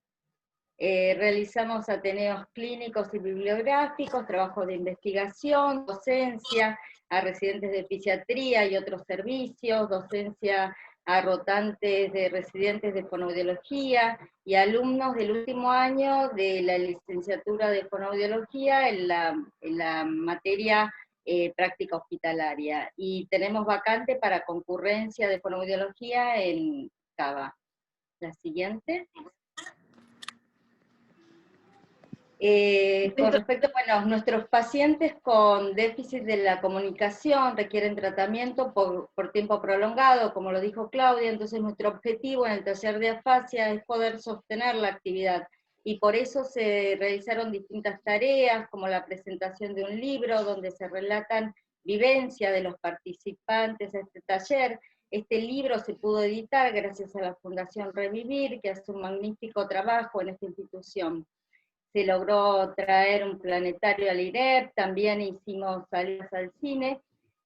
Realizamos ateneos clínicos y bibliográficos, trabajo de investigación, docencia a residentes de fisiatría y otros servicios, docencia a rotantes de residentes de fonoaudiología y alumnos del último año de la licenciatura de fonoaudiología en la materia práctica hospitalaria. Y tenemos vacante para concurrencia de fonoaudiología en Cava. La siguiente. Con respecto, bueno, nuestros pacientes con déficit de la comunicación requieren tratamiento por tiempo prolongado, como lo dijo Claudia, entonces nuestro objetivo en el taller de afasia es poder sostener la actividad, y por eso se realizaron distintas tareas, como la presentación de un libro donde se relatan vivencias de los participantes de este taller. Este libro se pudo editar gracias a la Fundación Revivir, que hace un magnífico trabajo en esta institución. se logró traer un planetario al IREP, también hicimos salidas al cine,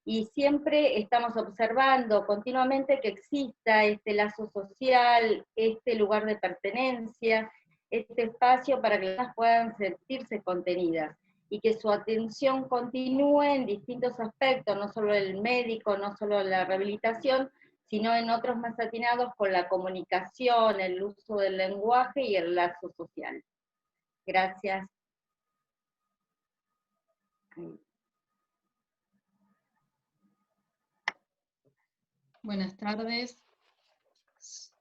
y siempre estamos observando continuamente que exista este lazo social, este lugar de pertenencia, este espacio para que las puedan sentirse contenidas, y que su atención continúe en distintos aspectos, no solo el médico, no solo la rehabilitación, sino en otros más atinados con la comunicación, el uso del lenguaje y el lazo social. Gracias. Buenas tardes.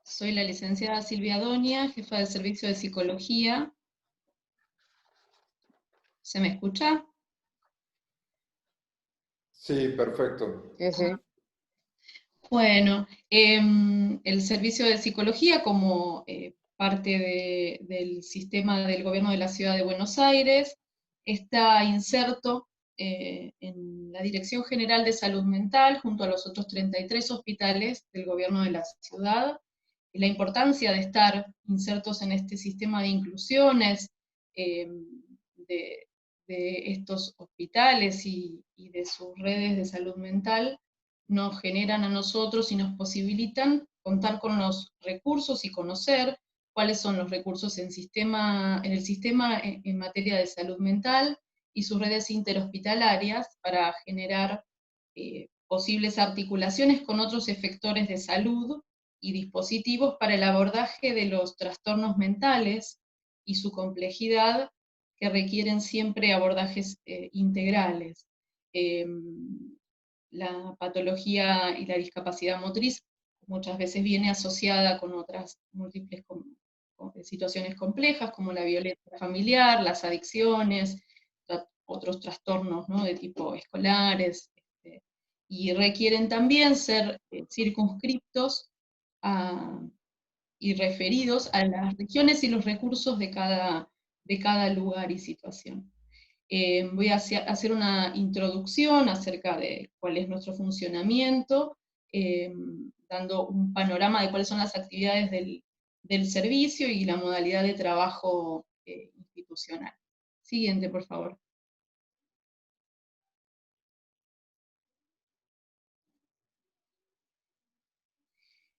Soy la licenciada Silvia Doña, jefa del Servicio de Psicología. ¿Se me escucha? Sí, perfecto. Bueno, el Servicio de Psicología, como parte del sistema del Gobierno de la Ciudad de Buenos Aires, está inserto en la Dirección General de Salud Mental, junto a los otros 33 hospitales del Gobierno de la Ciudad. La importancia de estar insertos en este sistema de inclusiones de estos hospitales y de sus redes de salud mental nos generan a nosotros y nos posibilitan contar con los recursos y conocer cuáles son los recursos en el sistema en materia de salud mental y sus redes interhospitalarias para generar posibles articulaciones con otros efectores de salud y dispositivos para el abordaje de los trastornos mentales y su complejidad, que requieren siempre abordajes integrales. La patología y la discapacidad motriz muchas veces viene asociada con otras múltiples situaciones complejas, como la violencia familiar, las adicciones, otros trastornos, ¿no?, de tipo escolares, y requieren también ser circunscriptos y referidos a las regiones y los recursos de cada lugar y situación. Voy a hacer una introducción acerca de cuál es nuestro funcionamiento, dando un panorama de cuáles son las actividades del servicio y la modalidad de trabajo institucional. Siguiente, por favor.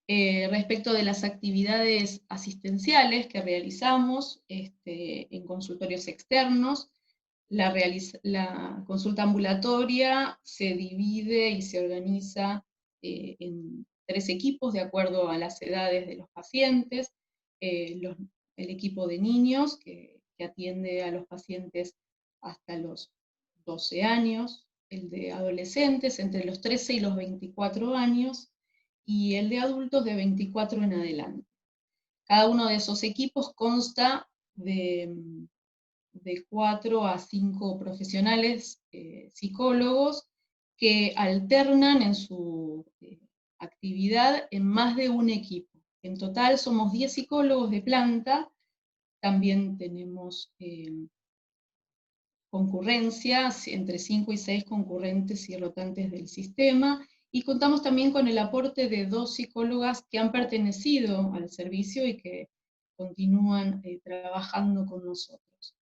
Respecto de las actividades asistenciales que realizamos en consultorios externos, la consulta ambulatoria se divide y se organiza en 3 equipos de acuerdo a las edades de los pacientes. El equipo de niños, que atiende a los pacientes hasta los 12 años, el de adolescentes entre los 13 y los 24 años, y el de adultos de 24 en adelante. Cada uno de esos equipos consta de 4 a 5 profesionales psicólogos que alternan en su actividad en más de un equipo. En total somos 10 psicólogos de planta, también tenemos concurrencias, entre 5 y 6 concurrentes y rotantes del sistema, y contamos también con el aporte de 2 psicólogas que han pertenecido al servicio y que continúan trabajando con nosotros.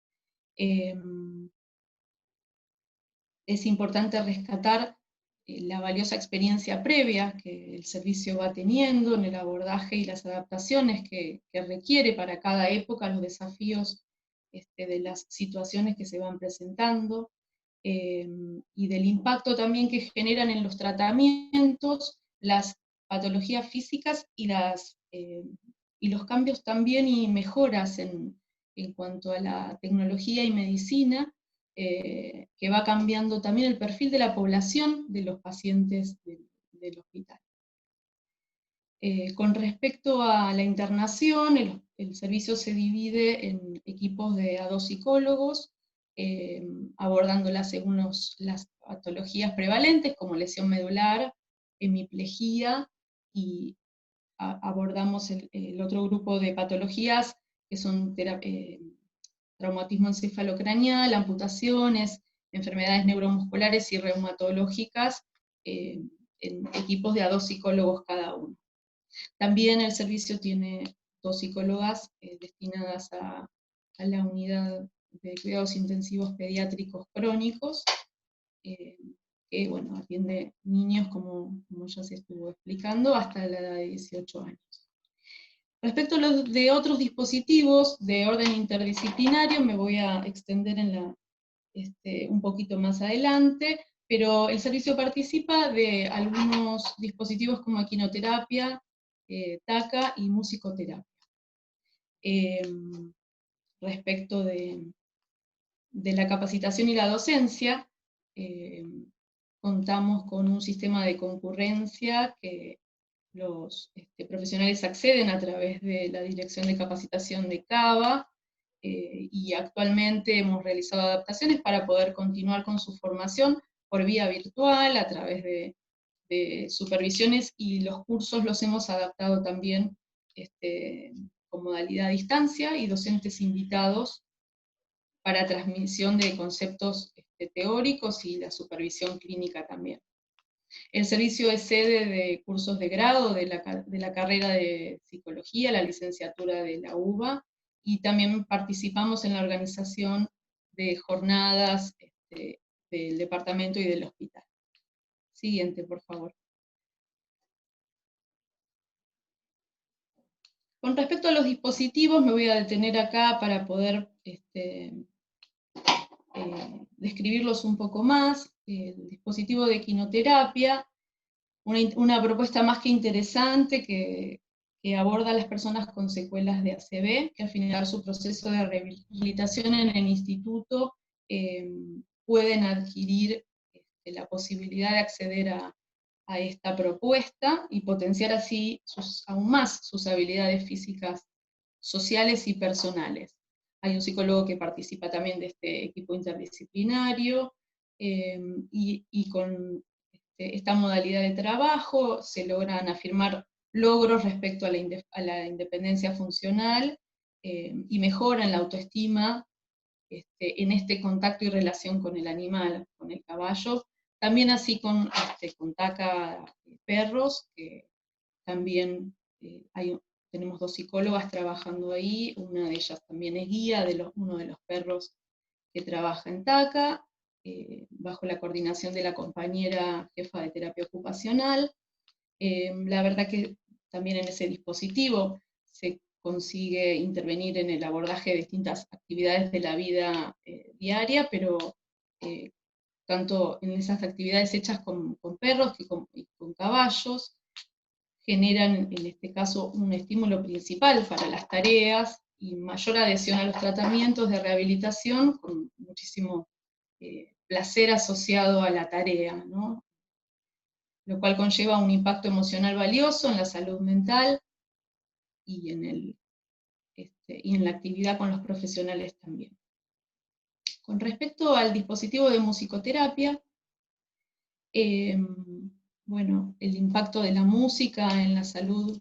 Es importante rescatar la valiosa experiencia previa que el servicio va teniendo en el abordaje y las adaptaciones que requiere para cada época, los desafíos de las situaciones que se van presentando, y del impacto también que generan en los tratamientos, las patologías físicas y los cambios también y mejoras en cuanto a la tecnología y medicina, que va cambiando también el perfil de la población de los pacientes del hospital. Con respecto a la internación, el servicio se divide en equipos de a 2 psicólogos, abordándolas según las patologías prevalentes, como lesión medular, hemiplegia, y abordamos el otro grupo de patologías que son traumatismo encefalocraneal, amputaciones, enfermedades neuromusculares y reumatológicas, en equipos de a 2 psicólogos cada uno. También el servicio tiene 2 psicólogas destinadas a la unidad de cuidados intensivos pediátricos crónicos, que bueno, atiende niños, como ya se estuvo explicando, hasta la edad de 18 años. Respecto a los de otros dispositivos de orden interdisciplinario, me voy a extender un poquito más adelante, pero el servicio participa de algunos dispositivos como equinoterapia, TACA y musicoterapia. Respecto de la capacitación y la docencia, contamos con un sistema de concurrencia que los profesionales acceden a través de la Dirección de Capacitación de CABA, y actualmente hemos realizado adaptaciones para poder continuar con su formación por vía virtual, a través de supervisiones, y los cursos los hemos adaptado también con modalidad a distancia, y docentes invitados para transmisión de conceptos teóricos y la supervisión clínica también. El servicio es sede de cursos de grado de la carrera de psicología, la licenciatura de la UBA, y también participamos en la organización de jornadas del departamento y del hospital. Siguiente, por favor. Con respecto a los dispositivos, me voy a detener acá para poder describirlos un poco más. El dispositivo de equinoterapia, una propuesta más que interesante que aborda a las personas con secuelas de ACV, que al finalizar su proceso de rehabilitación en el instituto pueden adquirir la posibilidad de acceder a esta propuesta y potenciar así aún más sus habilidades físicas, sociales y personales. Hay un psicólogo que participa también de este equipo interdisciplinario, y con esta modalidad de trabajo se logran afirmar logros respecto a la independencia funcional, y mejoran la autoestima en este contacto y relación con el animal, con el caballo, también así con TACA perros, que también tenemos 2 psicólogas trabajando ahí, una de ellas también es guía de uno de los perros que trabaja en TACA, bajo la coordinación de la compañera jefa de terapia ocupacional. La verdad que también en ese dispositivo se consigue intervenir en el abordaje de distintas actividades de la vida diaria, pero tanto en esas actividades hechas con perros y con caballos, generan en este caso un estímulo principal para las tareas y mayor adhesión a los tratamientos de rehabilitación, con muchísimo placer asociado a la tarea, ¿no? Lo cual conlleva un impacto emocional valioso en la salud mental y en la actividad con los profesionales también. Con respecto al dispositivo de musicoterapia, bueno, el impacto de la música en la salud,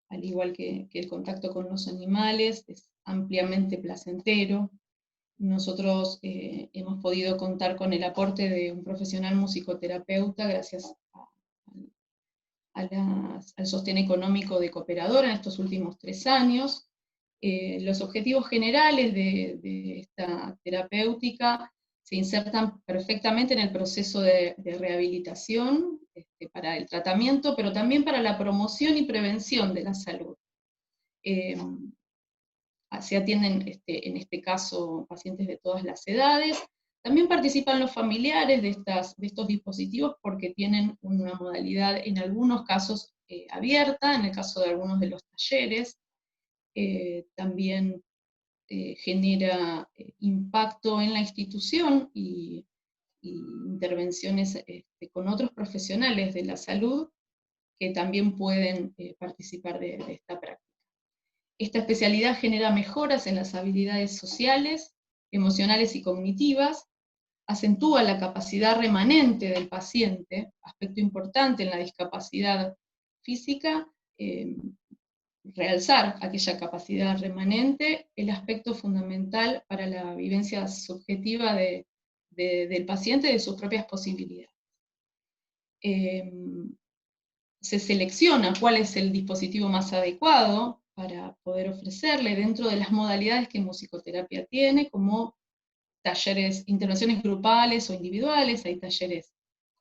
al igual que el contacto con los animales, es ampliamente placentero. Nosotros hemos podido contar con el aporte de un profesional musicoterapeuta gracias al sostén económico de Cooperadora en estos últimos 3 años. Los objetivos generales de esta terapéutica se insertan perfectamente en el proceso de rehabilitación para el tratamiento, pero también para la promoción y prevención de la salud. Se atienden, en este caso, pacientes de todas las edades. También participan los familiares de estos dispositivos porque tienen una modalidad, en algunos casos, abierta, en el caso de algunos de los talleres. También genera impacto en la institución y intervenciones con otros profesionales de la salud que también pueden participar de esta práctica. Esta especialidad genera mejoras en las habilidades sociales, emocionales y cognitivas, acentúa la capacidad remanente del paciente, aspecto importante en la discapacidad física, realzar aquella capacidad remanente, el aspecto fundamental para la vivencia subjetiva del paciente, de sus propias posibilidades. Se selecciona cuál es el dispositivo más adecuado para poder ofrecerle dentro de las modalidades que musicoterapia tiene, como talleres, intervenciones grupales o individuales, hay talleres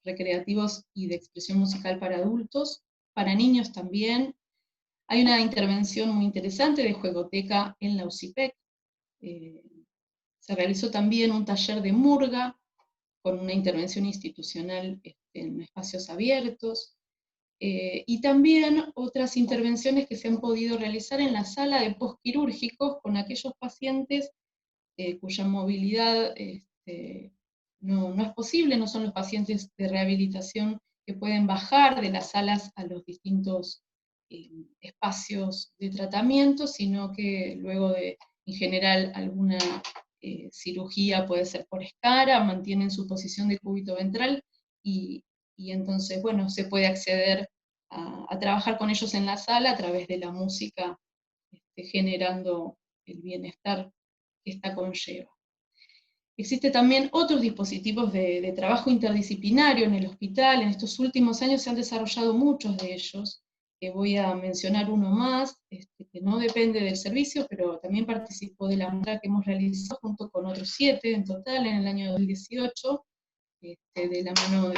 recreativos y de expresión musical para adultos, para niños también. Hay una intervención muy interesante de juegoteca en la UCIPEC. Se realizó también un taller de murga con una intervención institucional en espacios abiertos. Y también otras intervenciones que se han podido realizar en la sala de postquirúrgicos con aquellos pacientes cuya movilidad no es posible, no son los pacientes de rehabilitación que pueden bajar de las salas a los distintos espacios de tratamiento, sino que luego de, en general, alguna cirugía, puede ser por escara, mantienen su posición de cúbito ventral, y entonces, bueno, se puede acceder a trabajar con ellos en la sala a través de la música, generando el bienestar que esta conlleva. Existen también otros dispositivos de trabajo interdisciplinario en el hospital. En estos últimos años se han desarrollado muchos de ellos. Voy a mencionar uno más, que no depende del servicio, pero también participó de la muestra que hemos realizado junto con otros 7 en total en el año 2018, de la mano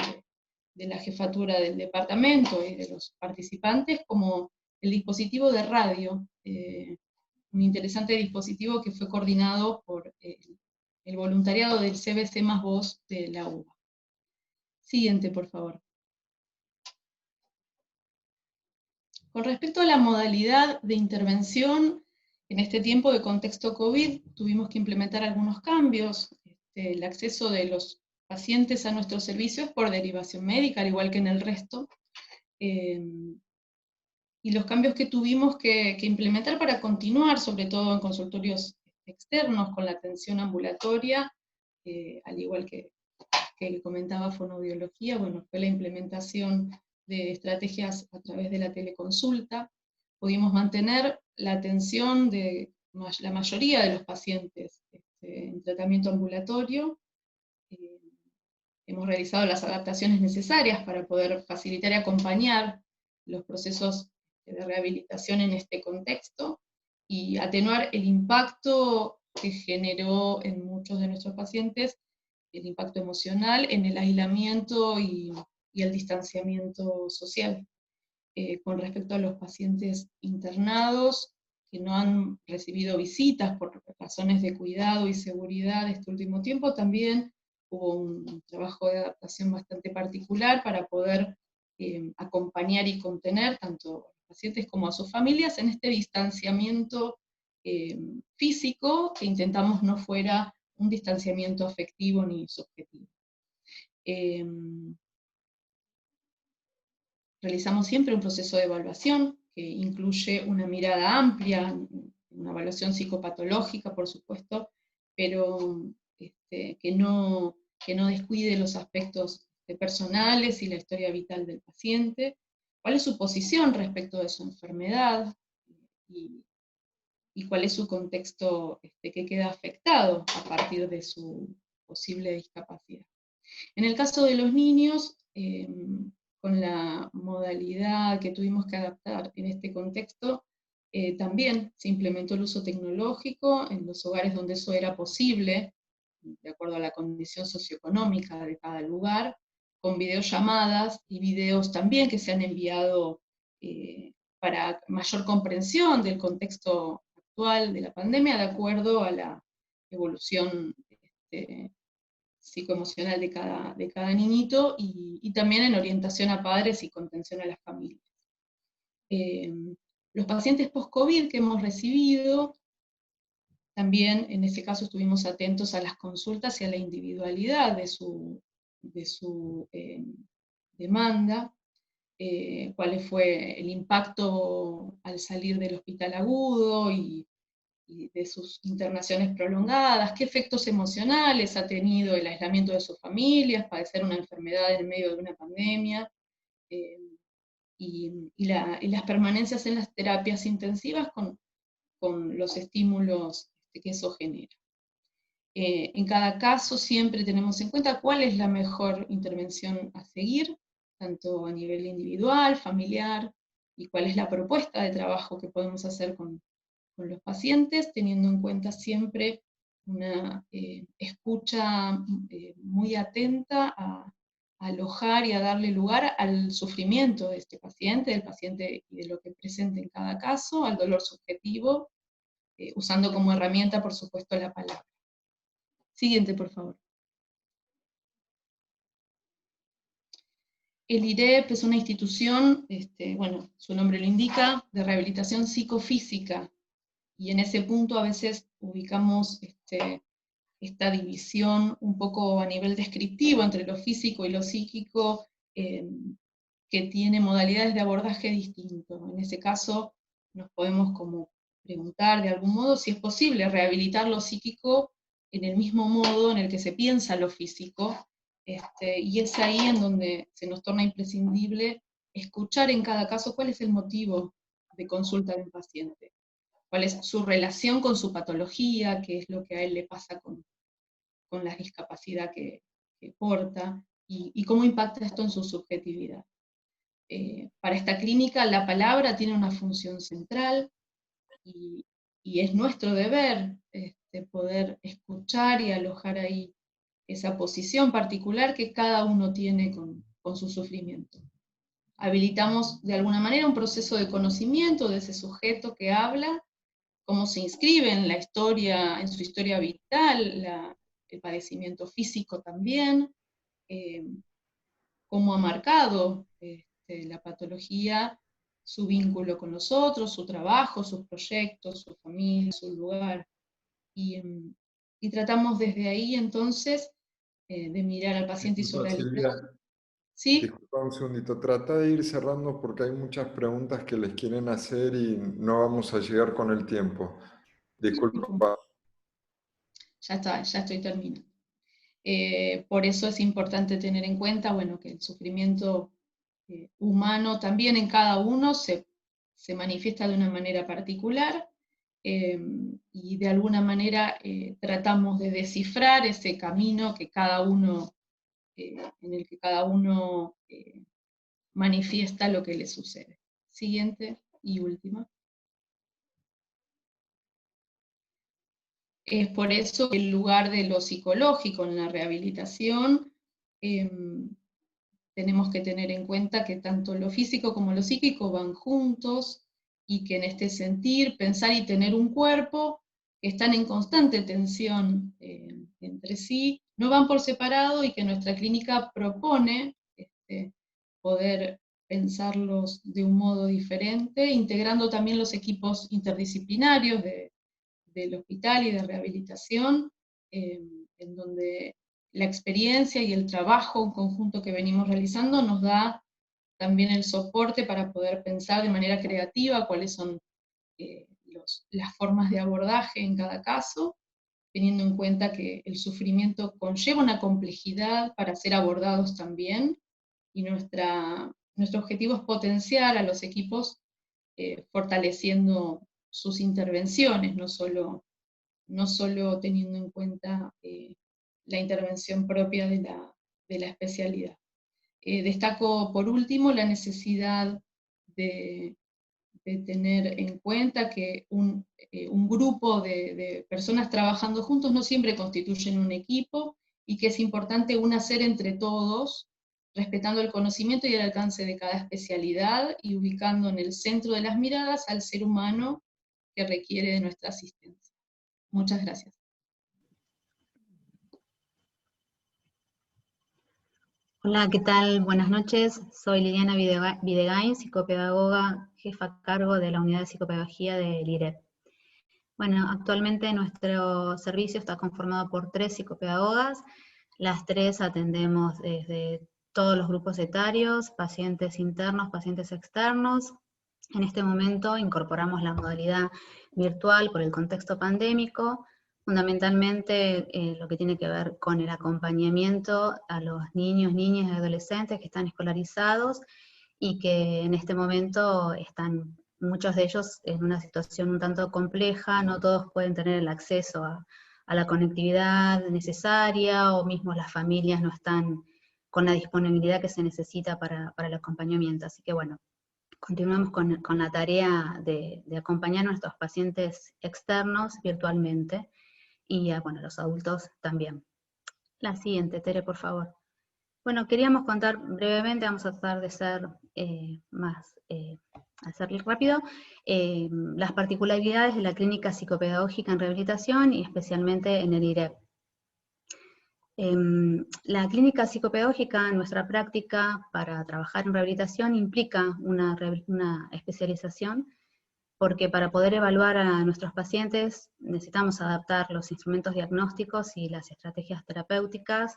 de la jefatura del departamento y de los participantes, como el dispositivo de radio, un interesante dispositivo que fue coordinado por el voluntariado del CBC más Voz de la UBA. Siguiente, por favor. Con respecto a la modalidad de intervención, en este tiempo de contexto COVID tuvimos que implementar algunos cambios. El acceso de los pacientes a nuestros servicios por derivación médica, al igual que en el resto. Y los cambios que tuvimos que implementar para continuar, sobre todo en consultorios externos, con la atención ambulatoria, al igual que comentaba fonoaudiología, bueno, fue la implementación de estrategias a través de la teleconsulta. Pudimos mantener la atención de la mayoría de los pacientes en tratamiento ambulatorio. Hemos realizado las adaptaciones necesarias para poder facilitar y acompañar los procesos de rehabilitación en este contexto, y atenuar el impacto que generó en muchos de nuestros pacientes, el impacto emocional en el aislamiento y el distanciamiento social. Con respecto a los pacientes internados que no han recibido visitas por razones de cuidado y seguridad este último tiempo, también hubo un trabajo de adaptación bastante particular para poder acompañar y contener tanto a los pacientes como a sus familias en este distanciamiento físico, que intentamos no fuera un distanciamiento afectivo ni subjetivo. Realizamos siempre un proceso de evaluación que incluye una mirada amplia, una evaluación psicopatológica, por supuesto, pero que no descuide los aspectos personales y la historia vital del paciente, cuál es su posición respecto de su enfermedad, y cuál es su contexto que queda afectado a partir de su posible discapacidad. En el caso de los niños, con la modalidad que tuvimos que adaptar en este contexto, también se implementó el uso tecnológico en los hogares donde eso era posible, de acuerdo a la condición socioeconómica de cada lugar, con videollamadas y videos también que se han enviado para mayor comprensión del contexto actual de la pandemia, de acuerdo a la evolución psicoemocional de cada niñito, y también en orientación a padres y contención a las familias. Los pacientes post-COVID que hemos recibido, también en ese caso estuvimos atentos a las consultas y a la individualidad de su demanda, cuál fue el impacto al salir del hospital agudo y de sus internaciones prolongadas, qué efectos emocionales ha tenido el aislamiento de sus familias, padecer una enfermedad en medio de una pandemia, y las permanencias en las terapias intensivas con los estímulos que eso genera. En cada caso siempre tenemos en cuenta cuál es la mejor intervención a seguir, tanto a nivel individual, familiar y cuál es la propuesta de trabajo que podemos hacer con los pacientes, teniendo en cuenta siempre una escucha muy atenta a alojar y a darle lugar al sufrimiento de este paciente, del paciente y de lo que presenta en cada caso, al dolor subjetivo, usando como herramienta, por supuesto, la palabra. Siguiente, por favor. El IREP es una institución, bueno, su nombre lo indica, de rehabilitación psicofísica, y en ese punto a veces ubicamos esta división un poco a nivel descriptivo entre lo físico y lo psíquico, que tiene modalidades de abordaje distintos. En ese caso nos podemos como preguntar de algún modo si es posible rehabilitar lo psíquico en el mismo modo en el que se piensa lo físico, y es ahí en donde se nos torna imprescindible escuchar en cada caso cuál es el motivo de consulta de un paciente, cuál es su relación con su patología, qué es lo que a él le pasa con la discapacidad que porta, y cómo impacta esto en su subjetividad. Para esta clínica la palabra tiene una función central, y es nuestro deber poder escuchar y alojar ahí esa posición particular que cada uno tiene con su sufrimiento. Habilitamos de alguna manera un proceso de conocimiento de ese sujeto que habla, cómo se inscribe en la historia, en su historia vital, el padecimiento físico también, cómo ha marcado la patología, su vínculo con los otros, su trabajo, sus proyectos, su familia, su lugar. Y tratamos desde ahí entonces de mirar al paciente y su realidad. Silvia, ¿Sí? disculpa un segundito, trata de ir cerrando porque hay muchas preguntas que les quieren hacer y no vamos a llegar con el tiempo. Disculpa. Ya está, ya estoy terminando. Por eso es importante tener en cuenta, bueno, que el sufrimiento humano también en cada uno se manifiesta de una manera particular, y de alguna manera tratamos de descifrar ese camino que cada uno, en el que cada uno manifiesta lo que le sucede. Siguiente y última. Es por eso que el lugar de lo psicológico en la rehabilitación, tenemos que tener en cuenta que tanto lo físico como lo psíquico van juntos, y que en este sentir, pensar y tener un cuerpo que están en constante tensión entre sí, no van por separado, y que nuestra clínica propone poder pensarlos de un modo diferente, integrando también los equipos interdisciplinarios del hospital y de rehabilitación, en donde la experiencia y el trabajo en conjunto que venimos realizando nos da también el soporte para poder pensar de manera creativa cuáles son las formas de abordaje en cada caso, teniendo en cuenta que el sufrimiento conlleva una complejidad para ser abordados también, y nuestro objetivo es potenciar a los equipos fortaleciendo sus intervenciones, no solo teniendo en cuenta la intervención propia de la especialidad. Destaco por último la necesidad de tener en cuenta que un grupo de personas trabajando juntos no siempre constituyen un equipo, y que es importante un hacer entre todos, respetando el conocimiento y el alcance de cada especialidad, y ubicando en el centro de las miradas al ser humano que requiere de nuestra asistencia. Muchas gracias. Hola, ¿qué tal? Buenas noches. Soy Liliana Videgain, psicopedagoga, jefa a cargo de la unidad de psicopedagogía del IREP. Bueno, actualmente nuestro servicio está conformado por 3 psicopedagogas. Las 3 atendemos desde todos los grupos etarios, pacientes internos, pacientes externos. En este momento incorporamos la modalidad virtual por el contexto pandémico, fundamentalmente lo que tiene que ver con el acompañamiento a los niños, niñas y adolescentes que están escolarizados y que en este momento están muchos de ellos en una situación un tanto compleja, no todos pueden tener el acceso a la conectividad necesaria, o mismo las familias no están con la disponibilidad que se necesita para el acompañamiento. Así que bueno, continuamos con la tarea de acompañar a nuestros pacientes externos virtualmente, y a los adultos también. La siguiente, Tere, por favor. Bueno, queríamos contar brevemente, vamos a tratar de ser hacerlo rápido, las particularidades de la clínica psicopedagógica en rehabilitación y especialmente en el IREP. La clínica psicopedagógica en nuestra práctica para trabajar en rehabilitación implica una especialización, porque para poder evaluar a nuestros pacientes necesitamos adaptar los instrumentos diagnósticos y las estrategias terapéuticas.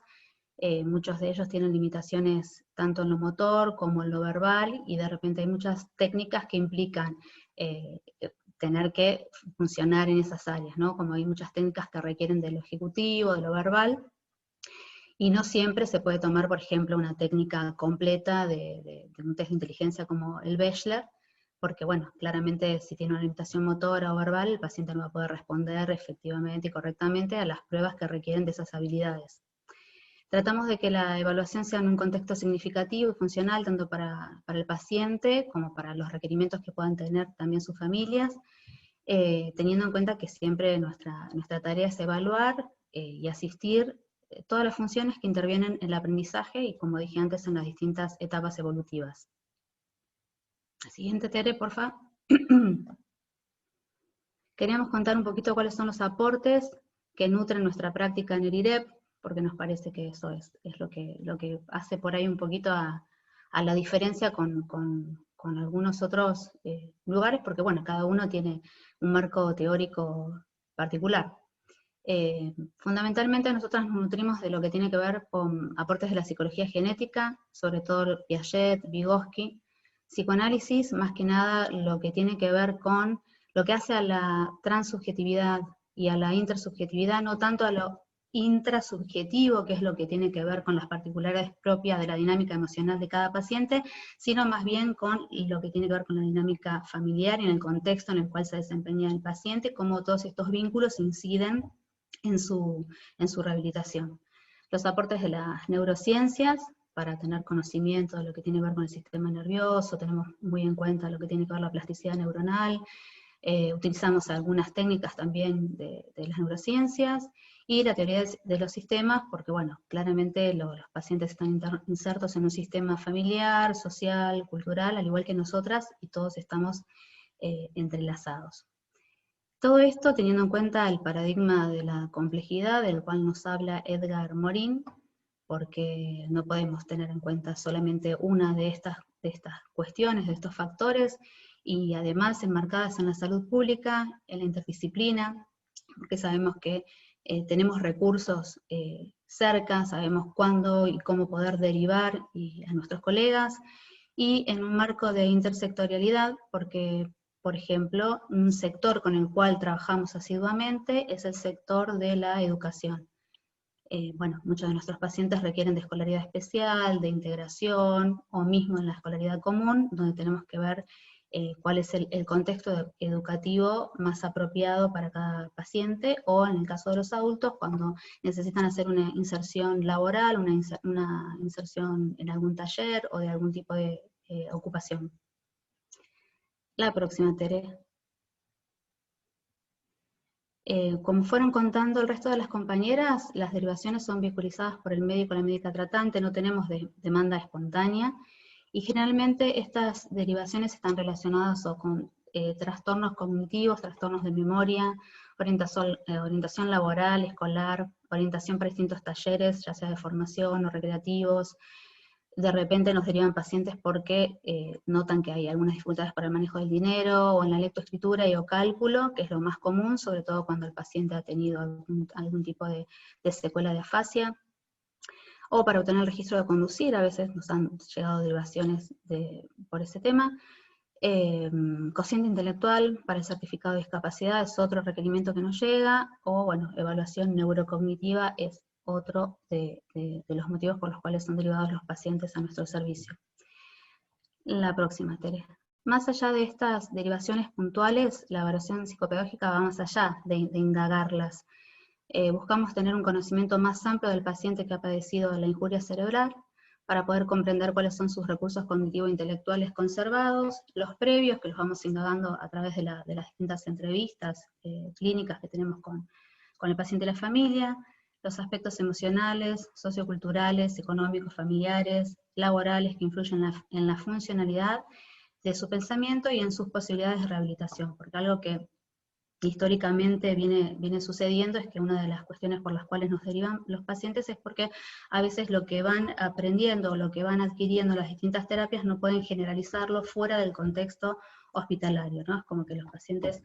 Muchos de ellos tienen limitaciones tanto en lo motor como en lo verbal, y de repente hay muchas técnicas que implican tener que funcionar en esas áreas, ¿no? Como hay muchas técnicas que requieren de lo ejecutivo, de lo verbal, y no siempre se puede tomar, por ejemplo, una técnica completa de un test de inteligencia como el Bechler, porque claramente si tiene una limitación motora o verbal, el paciente no va a poder responder efectivamente y correctamente a las pruebas que requieren de esas habilidades. Tratamos de que la evaluación sea en un contexto significativo y funcional, tanto para el paciente como para los requerimientos que puedan tener también sus familias, teniendo en cuenta que siempre nuestra tarea es evaluar y asistir todas las funciones que intervienen en el aprendizaje y, como dije antes, en las distintas etapas evolutivas. La siguiente, Tere, por favor. Queríamos contar un poquito cuáles son los aportes que nutren nuestra práctica en el IREP, porque nos parece que eso es lo que hace por ahí un poquito a la diferencia con algunos otros lugares, porque cada uno tiene un marco teórico particular. Fundamentalmente nosotros nos nutrimos de lo que tiene que ver con aportes de la psicología genética, sobre todo Piaget, Vygotsky, psicoanálisis, más que nada lo que tiene que ver con lo que hace a la transsubjetividad y a la intersubjetividad, no tanto a lo intrasubjetivo, que es lo que tiene que ver con las particularidades propias de la dinámica emocional de cada paciente, sino más bien con lo que tiene que ver con la dinámica familiar y en el contexto en el cual se desempeña el paciente, cómo todos estos vínculos inciden en su rehabilitación. Los aportes de las neurociencias, para tener conocimiento de lo que tiene que ver con el sistema nervioso, tenemos muy en cuenta lo que tiene que ver con la plasticidad neuronal, utilizamos algunas técnicas también de las neurociencias, y la teoría de los sistemas, porque claramente los pacientes están insertos en un sistema familiar, social, cultural, al igual que nosotras, y todos estamos entrelazados. Todo esto teniendo en cuenta el paradigma de la complejidad, del cual nos habla Edgar Morin, porque no podemos tener en cuenta solamente una de estas cuestiones, de estos factores, y además enmarcadas en la salud pública, en la interdisciplina, porque sabemos que tenemos recursos cerca, sabemos cuándo y cómo poder derivar a nuestros colegas, y en un marco de intersectorialidad, porque, por ejemplo, un sector con el cual trabajamos asiduamente es el sector de la educación. Muchos de nuestros pacientes requieren de escolaridad especial, de integración, o mismo en la escolaridad común, donde tenemos que ver cuál es el contexto educativo más apropiado para cada paciente, o en el caso de los adultos, cuando necesitan hacer una inserción laboral, una inserción en algún taller, o de algún tipo de ocupación. La próxima, Tere. Como fueron contando el resto de las compañeras, las derivaciones son vehiculizadas por el médico o la médica tratante, no tenemos demanda espontánea, y generalmente estas derivaciones están relacionadas o con trastornos cognitivos, trastornos de memoria, orientación laboral, escolar, orientación para distintos talleres, ya sea de formación o recreativos. De repente nos derivan pacientes porque notan que hay algunas dificultades para el manejo del dinero, o en la lectoescritura y o cálculo, que es lo más común, sobre todo cuando el paciente ha tenido algún tipo de secuela de afasia, o para obtener el registro de conducir, a veces nos han llegado derivaciones por ese tema. Cociente intelectual para el certificado de discapacidad es otro requerimiento que nos llega, o evaluación neurocognitiva es otro de los motivos por los cuales son derivados los pacientes a nuestro servicio. La próxima, Tere. Más allá de estas derivaciones puntuales, la evaluación psicopedagógica va más allá de indagarlas. Buscamos tener un conocimiento más amplio del paciente que ha padecido la injuria cerebral, para poder comprender cuáles son sus recursos cognitivo-intelectuales conservados, los previos, que los vamos indagando a través de las distintas entrevistas clínicas que tenemos con el paciente y la familia, los aspectos emocionales, socioculturales, económicos, familiares, laborales que influyen en la funcionalidad de su pensamiento y en sus posibilidades de rehabilitación, porque algo que históricamente viene sucediendo es que una de las cuestiones por las cuales nos derivan los pacientes es porque a veces lo que van aprendiendo, lo que van adquiriendo las distintas terapias no pueden generalizarlo fuera del contexto hospitalario, ¿no? Es como que los pacientes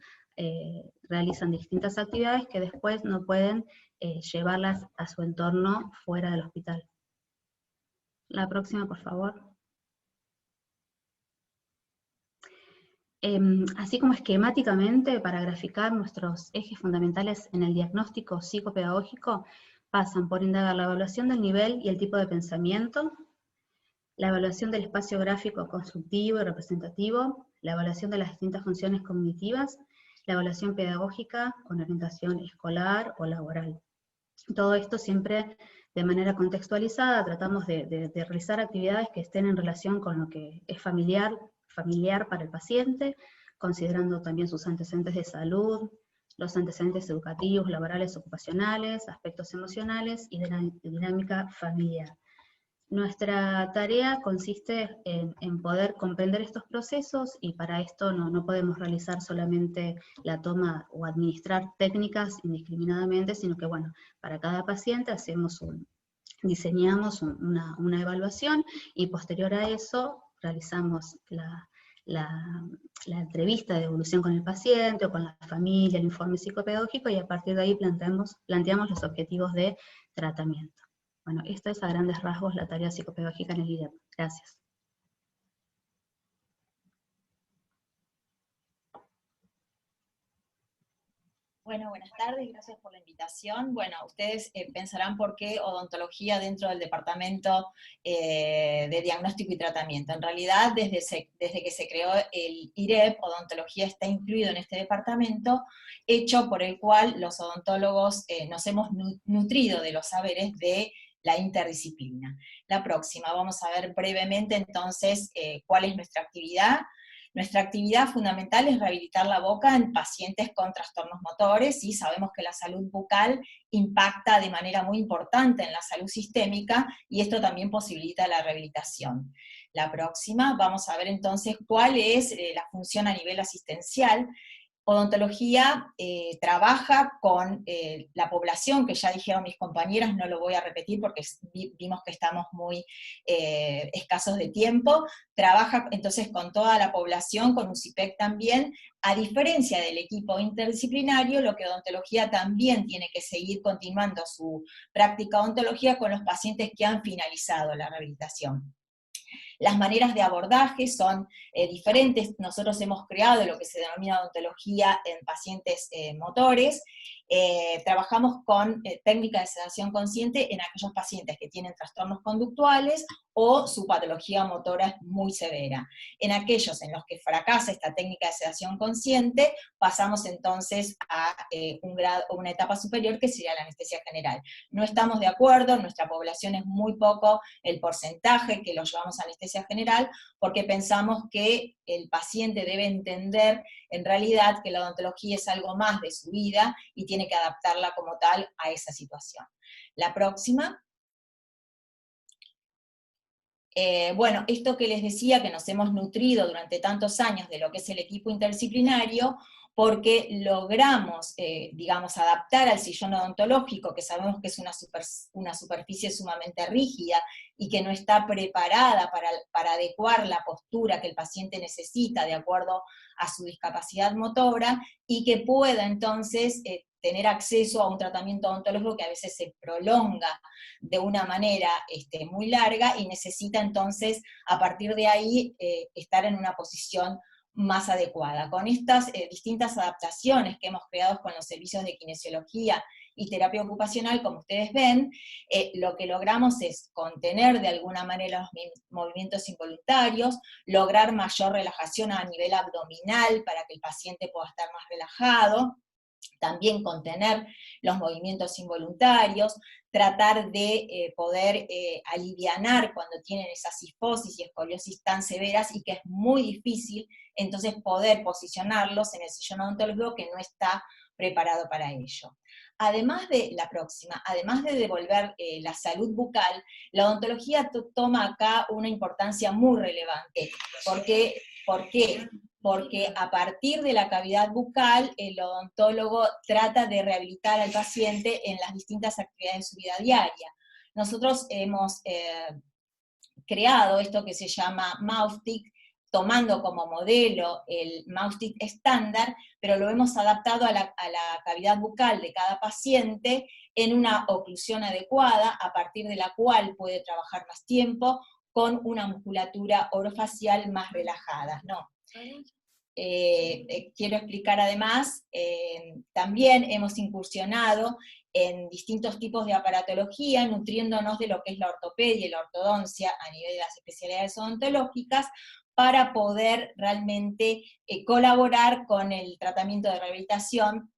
realizan distintas actividades que después no pueden llevarlas a su entorno fuera del hospital. La próxima, por favor. Así como esquemáticamente, para graficar nuestros ejes fundamentales en el diagnóstico psicopedagógico, pasan por indagar la evaluación del nivel y el tipo de pensamiento, la evaluación del espacio gráfico constructivo y representativo, la evaluación de las distintas funciones cognitivas, la evaluación pedagógica con orientación escolar o laboral. Todo esto siempre de manera contextualizada, tratamos de realizar actividades que estén en relación con lo que es familiar para el paciente, considerando también sus antecedentes de salud, los antecedentes educativos, laborales, ocupacionales, aspectos emocionales y de la dinámica familiar. Nuestra tarea consiste en poder comprender estos procesos, y para esto no podemos realizar solamente la toma o administrar técnicas indiscriminadamente, sino que bueno, para cada paciente diseñamos una evaluación, y posterior a eso realizamos la entrevista de evolución con el paciente o con la familia, el informe psicopedagógico, y a partir de ahí planteamos los objetivos de tratamiento. Bueno, esto es a grandes rasgos la tarea psicopedagógica en el IREP. Gracias. Bueno, buenas tardes, gracias por la invitación. Bueno, ustedes pensarán por qué odontología dentro del departamento de diagnóstico y tratamiento. En realidad, desde que se creó el IREP, odontología está incluido en este departamento, hecho por el cual los odontólogos nos hemos nutrido de los saberes de la interdisciplina. La próxima, vamos a ver brevemente entonces cuál es nuestra actividad. Nuestra actividad fundamental es rehabilitar la boca en pacientes con trastornos motores, y sabemos que la salud bucal impacta de manera muy importante en la salud sistémica, y esto también posibilita la rehabilitación. La próxima, vamos a ver entonces cuál es la función a nivel asistencial. Odontología trabaja con la población, que ya dijeron mis compañeras, no lo voy a repetir porque vimos que estamos muy escasos de tiempo. Trabaja entonces con toda la población, con UCIPEC también. A diferencia del equipo interdisciplinario, lo que odontología también tiene que seguir continuando su práctica odontología con los pacientes que han finalizado la rehabilitación. Las maneras de abordaje son diferentes. Nosotros hemos creado lo que se denomina odontología en pacientes motores. Trabajamos con técnica de sedación consciente en aquellos pacientes que tienen trastornos conductuales o su patología motora es muy severa. En aquellos en los que fracasa esta técnica de sedación consciente, pasamos entonces a una etapa superior, que sería la anestesia general. No estamos de acuerdo, nuestra población es muy poco el porcentaje que lo llevamos a anestesia general, porque pensamos que el paciente debe entender en realidad que la odontología es algo más de su vida y tiene que adaptarla como tal a esa situación. La próxima. Bueno, esto que les decía, que nos hemos nutrido durante tantos años de lo que es el equipo interdisciplinario, porque logramos, digamos, adaptar al sillón odontológico, que sabemos que es una superficie sumamente rígida, y que no está preparada para adecuar la postura que el paciente necesita de acuerdo a su discapacidad motora, y que pueda entonces tener acceso a un tratamiento odontológico que a veces se prolonga de una manera muy larga, y necesita entonces, a partir de ahí, estar en una posición más adecuada. Con estas distintas adaptaciones que hemos creado con los servicios de kinesiología y terapia ocupacional, como ustedes ven, lo que logramos es contener de alguna manera los movimientos involuntarios, lograr mayor relajación a nivel abdominal para que el paciente pueda estar más relajado, también contener los movimientos involuntarios, tratar de poder alivianar cuando tienen esa cifosis y escoliosis tan severas y que es muy difícil, entonces poder posicionarlos en el sillón odontológico que no está preparado para ello. Además de la próxima, además de devolver la salud bucal, la odontología toma acá una importancia muy relevante. ¿Por qué? Porque a partir de la cavidad bucal, el odontólogo trata de rehabilitar al paciente en las distintas actividades de su vida diaria. Nosotros hemos creado esto que se llama Mouthtick, tomando como modelo el Mouthtick estándar, pero lo hemos adaptado a la cavidad bucal de cada paciente en una oclusión adecuada, a partir de la cual puede trabajar más tiempo, con una musculatura orofacial más relajada, ¿no? Quiero explicar además, también hemos incursionado en distintos tipos de aparatología, nutriéndonos de lo que es la ortopedia y la ortodoncia a nivel de las especialidades odontológicas, para poder realmente colaborar con el tratamiento de rehabilitación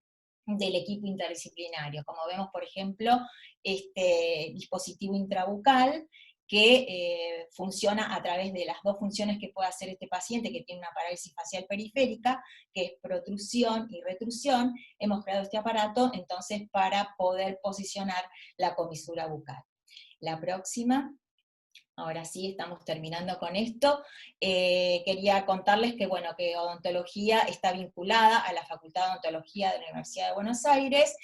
del equipo interdisciplinario. Como vemos, por ejemplo, este dispositivo intrabucal, que funciona a través de las dos funciones que puede hacer este paciente que tiene una parálisis facial periférica, que es protrusión y retrusión. Hemos creado este aparato entonces para poder posicionar la comisura bucal. La próxima. Ahora sí, estamos terminando con esto. Quería contarles que, bueno, que odontología está vinculada a la Facultad de Odontología de la Universidad de Buenos Aires.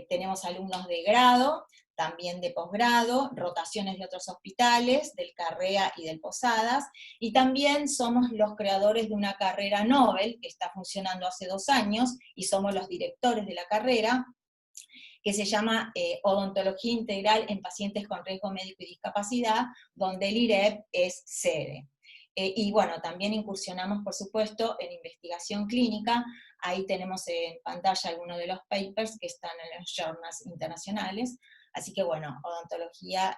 Tenemos alumnos de grado, también de posgrado, rotaciones de otros hospitales, del Carrea y del Posadas, y también somos los creadores de una carrera Nobel, que está funcionando hace 2 años, y somos los directores de la carrera, que se llama Odontología Integral en Pacientes con Riesgo Médico y Discapacidad, donde el IREP es sede. Y bueno, también incursionamos, por supuesto, en investigación clínica. Ahí tenemos en pantalla algunos de los papers que están en los journals internacionales. Así que bueno, odontología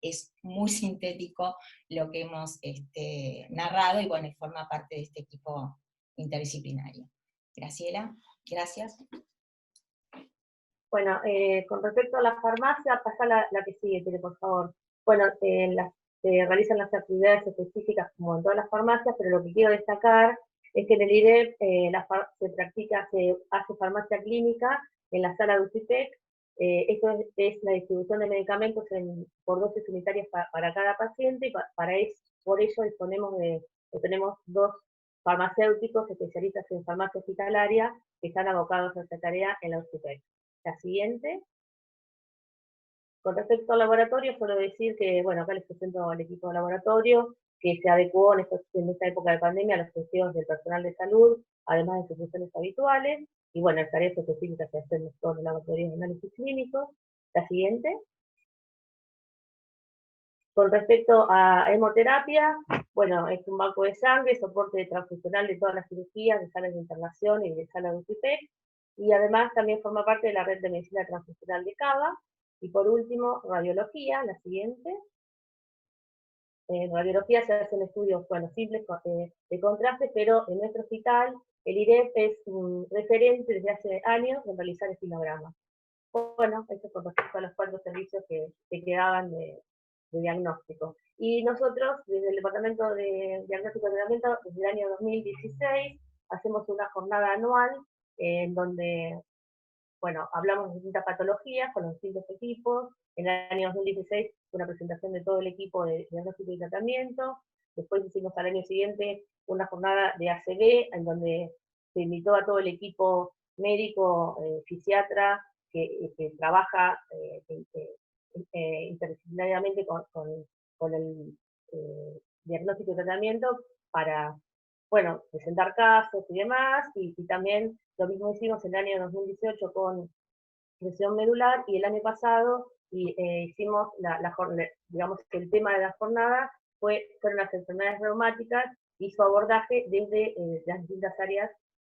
es muy sintético lo que hemos narrado, y bueno, forma parte de este equipo interdisciplinario. Graciela, gracias. Bueno, con respecto a la farmacia, pasa la que sigue, Tere, por favor. Bueno, se realizan las actividades específicas como en todas las farmacias, pero lo que quiero destacar es que en el IREP se hace farmacia clínica en la sala de UCIPEC. Esto es la distribución de medicamentos por dosis unitarias para cada paciente, y por ello tenemos 2 farmacéuticos especialistas en farmacia hospitalaria que están abocados a esta tarea en la UCIPEC. La siguiente. Con respecto al laboratorio, suelo decir que, bueno, acá les presento al equipo de laboratorio, que se adecuó en esta época de pandemia a los deseos del personal de salud, además de sus funciones habituales, y bueno, las tareas específicas que hacemos todos los laboratorios de análisis clínicos. La siguiente. Con respecto a hemoterapia, bueno, es un banco de sangre, soporte transfusional de todas las cirugías, de salas de internación y de salas de UCIPEC, y además también forma parte de la red de medicina transfusional de Cava. Y por último, radiología, la siguiente. En radiología se hacen estudios, bueno, simples de contraste, pero en nuestro hospital el IREP es un referente desde hace años en realizar estilogramas. Bueno, esto es con respecto a los 4 servicios que quedaban de diagnóstico. Y nosotros, desde el Departamento de Diagnóstico y Tratamiento, desde el año 2016, hacemos una jornada anual en donde, bueno, hablamos de distintas patologías con los distintos equipos. En el año 2016 fue una presentación de todo el equipo de diagnóstico y tratamiento. Después hicimos al año siguiente una jornada de ACV, en donde se invitó a todo el equipo médico, fisiatra, que trabaja interdisciplinariamente con el diagnóstico y tratamiento para, bueno, presentar casos y demás, y también lo mismo hicimos en el año 2018 con lesión medular, y el año pasado hicimos digamos que el tema de la jornada fueron las enfermedades reumáticas y su abordaje desde las distintas áreas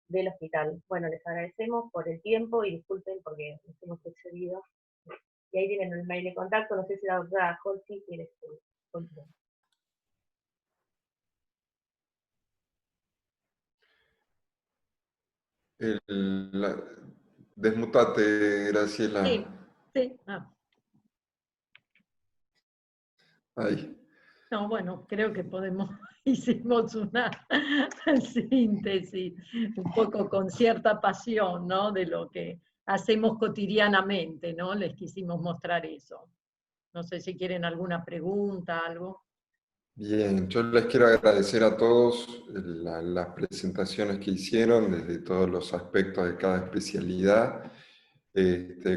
del hospital. Bueno, les agradecemos por el tiempo y disculpen porque nos hemos excedido. Y ahí tienen el mail de contacto, no sé si la doctora Holtz quiere continuar. Desmutate, Graciela. Sí, sí. Ahí. No, bueno, creo que hicimos una síntesis, un poco con cierta pasión, ¿no? De lo que hacemos cotidianamente, ¿no? Les quisimos mostrar eso. No sé si quieren alguna pregunta, algo. Bien, yo les quiero agradecer a todos las presentaciones que hicieron desde todos los aspectos de cada especialidad.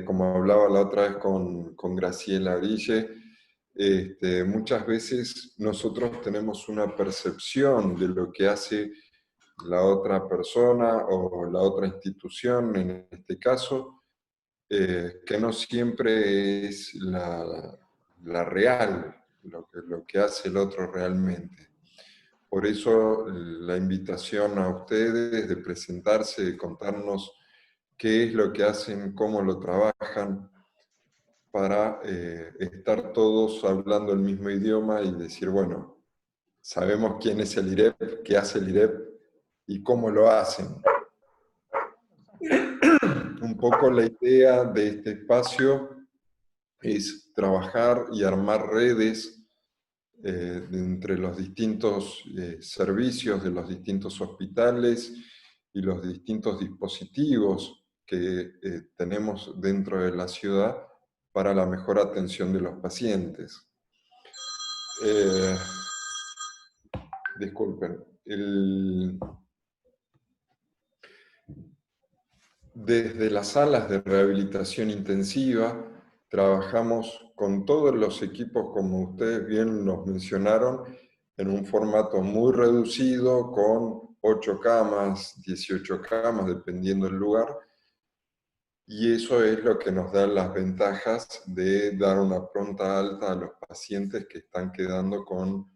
Como hablaba la otra vez con Graciela Grille, muchas veces nosotros tenemos una percepción de lo que hace la otra persona o la otra institución, en este caso, que no siempre es la real, lo que hace el otro realmente. Por eso la invitación a ustedes de presentarse, de contarnos qué es lo que hacen, cómo lo trabajan, para estar todos hablando el mismo idioma y decir, bueno, sabemos quién es el IREP, qué hace el IREP y cómo lo hacen. Un poco la idea de este espacio es trabajar y armar redes entre los distintos servicios de los distintos hospitales y los distintos dispositivos que tenemos dentro de la ciudad para la mejor atención de los pacientes. Disculpen. Desde las salas de rehabilitación intensiva trabajamos con todos los equipos, como ustedes bien nos mencionaron, en un formato muy reducido, con 8 camas, 18 camas, dependiendo del lugar. Y eso es lo que nos da las ventajas de dar una pronta alta a los pacientes que están quedando con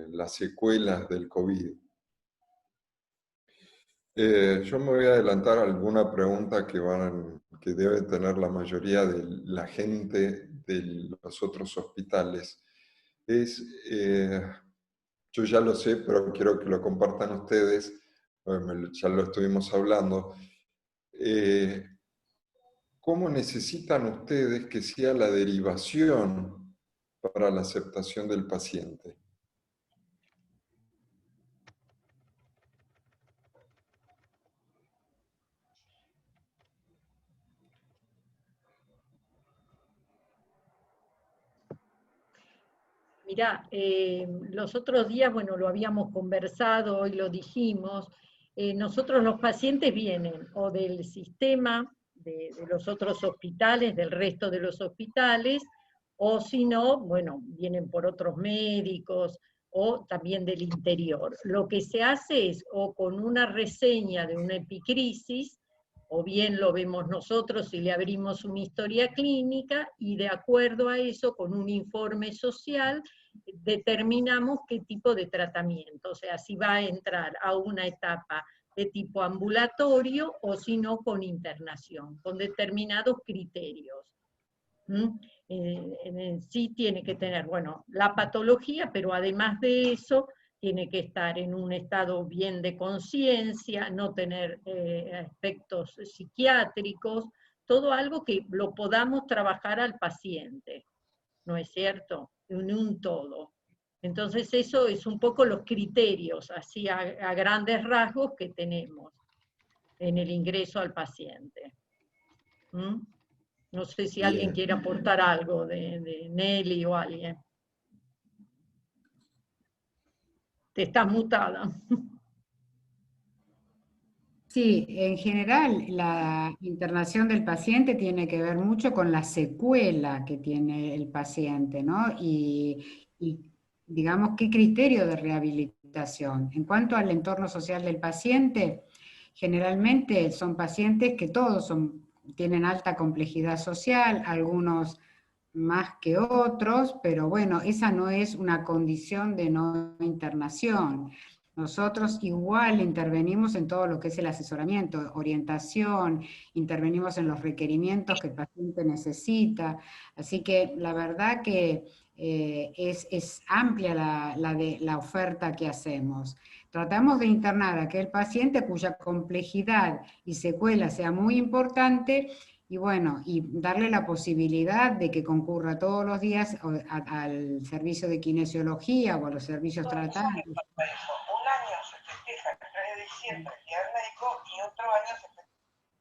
las secuelas del COVID. Yo me voy a adelantar a alguna pregunta que debe tener la mayoría de la gente de los otros hospitales. Yo ya lo sé, pero quiero que lo compartan ustedes, ya lo estuvimos hablando. ¿Cómo necesitan ustedes que sea la derivación para la aceptación del paciente? Mirá, los otros días, bueno, lo habíamos conversado, hoy lo dijimos, nosotros los pacientes vienen o del sistema de los otros hospitales, del resto de los hospitales, o si no, bueno, vienen por otros médicos, o también del interior. Lo que se hace es, o con una reseña de una epicrisis, o bien lo vemos nosotros y le abrimos una historia clínica, y de acuerdo a eso, con un informe social, determinamos qué tipo de tratamiento, o sea, si va a entrar a una etapa de tipo ambulatorio o si no con internación, con determinados criterios. En sí tiene que tener, bueno, la patología, pero además de eso, tiene que estar en un estado bien de conciencia, no tener aspectos psiquiátricos, todo algo que lo podamos trabajar al paciente, ¿no es cierto? En un todo. Entonces eso es un poco los criterios, así a grandes rasgos que tenemos en el ingreso al paciente. No sé si alguien quiere aportar algo de Nelly o alguien. Te estás mutada. Sí, en general la internación del paciente tiene que ver mucho con la secuela que tiene el paciente, ¿no? Y digamos, qué criterio de rehabilitación. En cuanto al entorno social del paciente, generalmente son pacientes que todos tienen alta complejidad social, algunos más que otros, pero bueno, esa no es una condición de no internación. Nosotros igual intervenimos en todo lo que es el asesoramiento, orientación, intervenimos en los requerimientos que el paciente necesita, así que la verdad que es amplia la oferta que hacemos. tratamos de internar a aquel paciente cuya complejidad y secuela sea muy importante, y bueno, y darle la posibilidad de que concurra todos los días al servicio de kinesiología o a los servicios tratantes. Un año se festeja el 3 de diciembre, el Día del Médico, y otro año se festeja.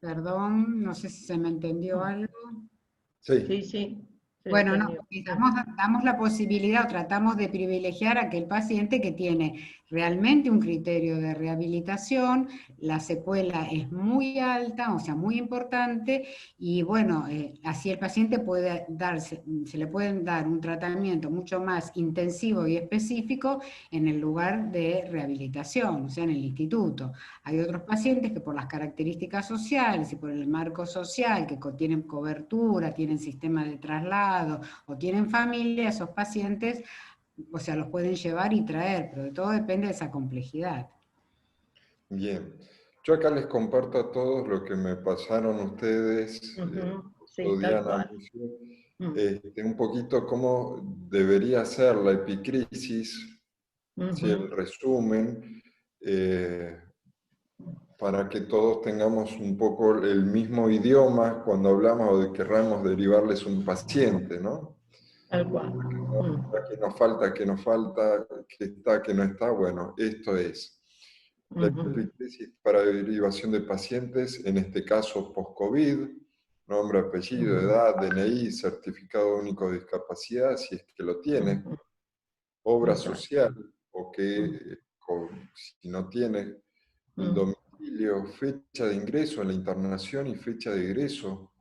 Perdón, no sé si se me entendió algo. Sí. Sí, sí. Bueno, no, damos la posibilidad, o tratamos de privilegiar a aquel paciente que tiene realmente un criterio de rehabilitación, la secuela es muy alta, o sea, muy importante, y bueno, así el paciente puede se le puede dar un tratamiento mucho más intensivo y específico en el lugar de rehabilitación, o sea, en el instituto. Hay otros pacientes que por las características sociales y por el marco social, que tienen cobertura, tienen sistema de traslado, o tienen familia, esos pacientes, o sea, los pueden llevar y traer, pero de todo depende de esa complejidad. Bien. Yo acá les comparto a todos lo que me pasaron ustedes, sí, tal cual. Un poquito cómo debería ser la epicrisis, ¿sí? El resumen, para que todos tengamos un poco el mismo idioma cuando hablamos o querramos derivarles un paciente, ¿no? Tal cual. Que nos falta, que está, que no está, bueno, esto es. La epicrisis para derivación de pacientes, en este caso post-COVID, nombre, apellido, edad, DNI, certificado único de discapacidad, si es que lo tiene, obra social, o que si no tiene, el domicilio, fecha de ingreso a la internación y fecha de egreso,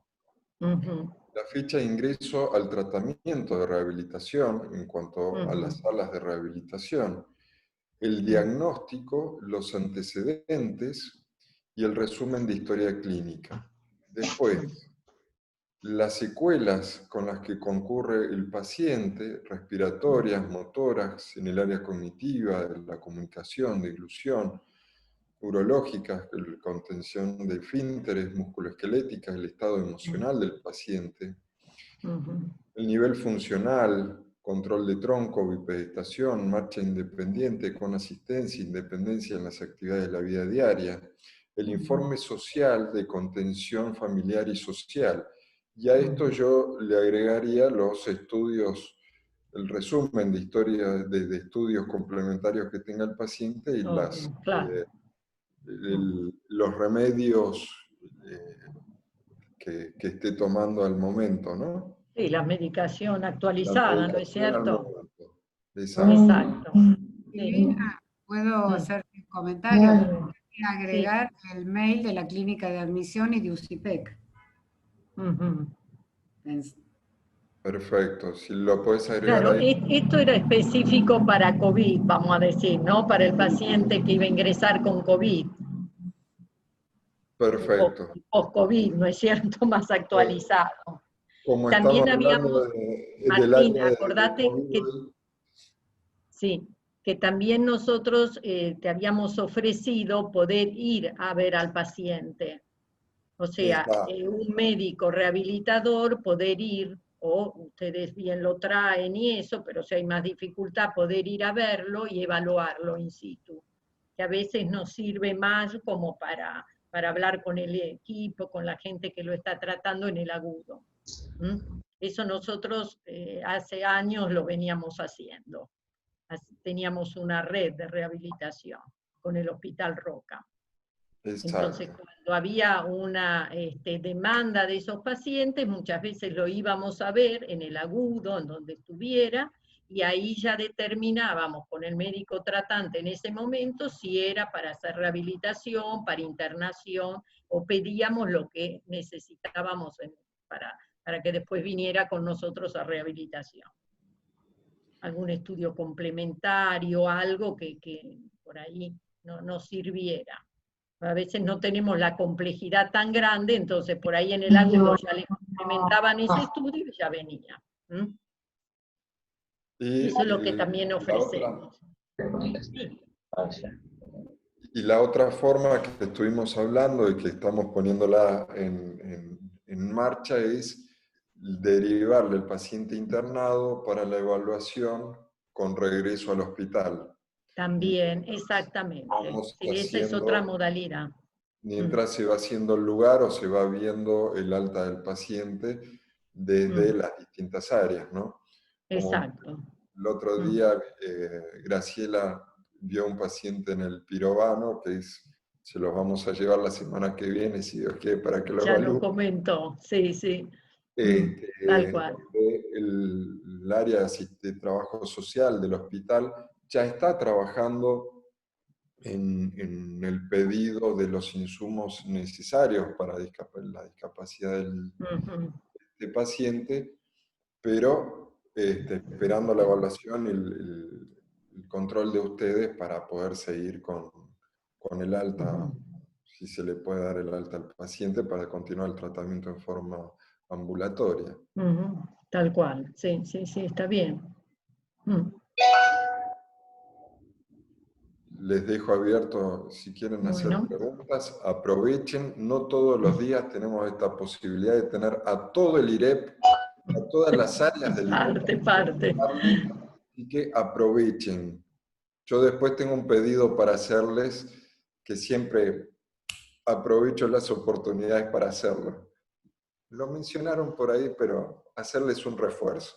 la fecha de ingreso al tratamiento de rehabilitación en cuanto a las salas de rehabilitación, el diagnóstico, los antecedentes y el resumen de historia clínica. Después, las secuelas con las que concurre el paciente, respiratorias, motoras, en el área cognitiva, de la comunicación, de ilusión, urológicas, contención de esfínteres, musculoesqueléticas, el estado emocional del paciente, el nivel funcional, control de tronco, bipedestación, marcha independiente con asistencia e independencia en las actividades de la vida diaria, el informe social de contención familiar y social. Y a esto yo le agregaría los estudios, el resumen de historia de estudios complementarios que tenga el paciente y los remedios que esté tomando al momento, ¿no? Sí, la medicación actualizada, ¿no es cierto? Exacto. Sí. ¿Puedo hacer un comentario? Quería agregar el mail de la clínica de admisión y de UCIPEC. Perfecto, si lo puedes agregar claro, ahí. Esto era específico para COVID, vamos a decir, ¿no? Para el paciente que iba a ingresar con COVID. Perfecto. Post-COVID, ¿no es cierto? Más actualizado. Como También estamos habíamos, del Martín, área acordate que, sí, que también nosotros te habíamos ofrecido poder ir a ver al paciente. O sea, un médico rehabilitador, poder ir, o ustedes bien lo traen y eso, pero si hay más dificultad, poder ir a verlo y evaluarlo in situ. Que a veces nos sirve más como para hablar con el equipo, con la gente que lo está tratando en el agudo. Eso nosotros hace años lo veníamos haciendo. Teníamos una red de rehabilitación con el Hospital Roca. Entonces, cuando había una demanda de esos pacientes, muchas veces lo íbamos a ver en el agudo, en donde estuviera, y ahí ya determinábamos con el médico tratante en ese momento si era para hacer rehabilitación, para internación, o pedíamos lo que necesitábamos para que después viniera con nosotros a rehabilitación. Algún estudio complementario, algo que por ahí nos sirviera. A veces no tenemos la complejidad tan grande, entonces por ahí en el agudo ya le complementaban ese estudio y ya venía. Eso es lo que también ofrecemos. Y la otra forma que estuvimos hablando y que estamos poniéndola en marcha es derivarle al paciente internado para la evaluación con regreso al hospital. También, exactamente. Vamos Sí, esa es otra haciendo, modalidad. mientras se va haciendo el lugar o se va viendo el alta del paciente desde las distintas áreas, ¿no? Como Exacto. el otro día Graciela vio a un paciente en el Pirovano, se los vamos a llevar la semana que viene, si Dios quiere, para que lo Ya lo evalúen. comentó, sí, sí. Tal cual. El área de trabajo social del hospital ya está trabajando en el pedido de los insumos necesarios para la discapacidad del paciente, pero esperando la evaluación y el control de ustedes para poder seguir con el alta, si se le puede dar el alta al paciente para continuar el tratamiento en forma ambulatoria. Tal cual, sí, sí, sí, está bien. Les dejo abierto, si quieren hacer preguntas, aprovechen, no todos los días tenemos esta posibilidad de tener a todo el IREP, a todas las áreas del IREP. Así que aprovechen. Yo después tengo un pedido para hacerles, que siempre aprovecho las oportunidades para hacerlo. Lo mencionaron por ahí, pero hacerles un refuerzo.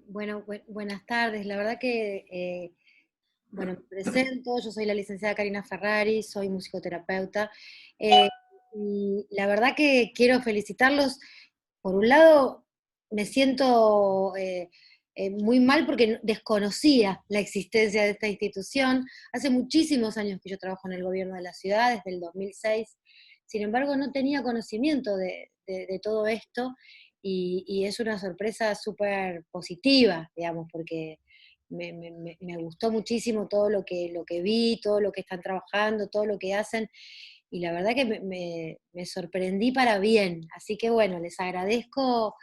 Bueno, buenas tardes. La verdad que, bueno, me presento, yo soy la licenciada Karina Ferrari, soy musicoterapeuta. Y la verdad que quiero felicitarlos. Por un lado, me siento muy mal porque desconocía la existencia de esta institución. Hace muchísimos años que yo trabajo en el gobierno de la ciudad, desde el 2006. Sin embargo, no tenía conocimiento de todo esto. Y es una sorpresa súper positiva, digamos, porque me gustó muchísimo todo lo que vi, todo lo que están trabajando, todo lo que hacen, y la verdad que me sorprendí para bien. Así que bueno, les agradezco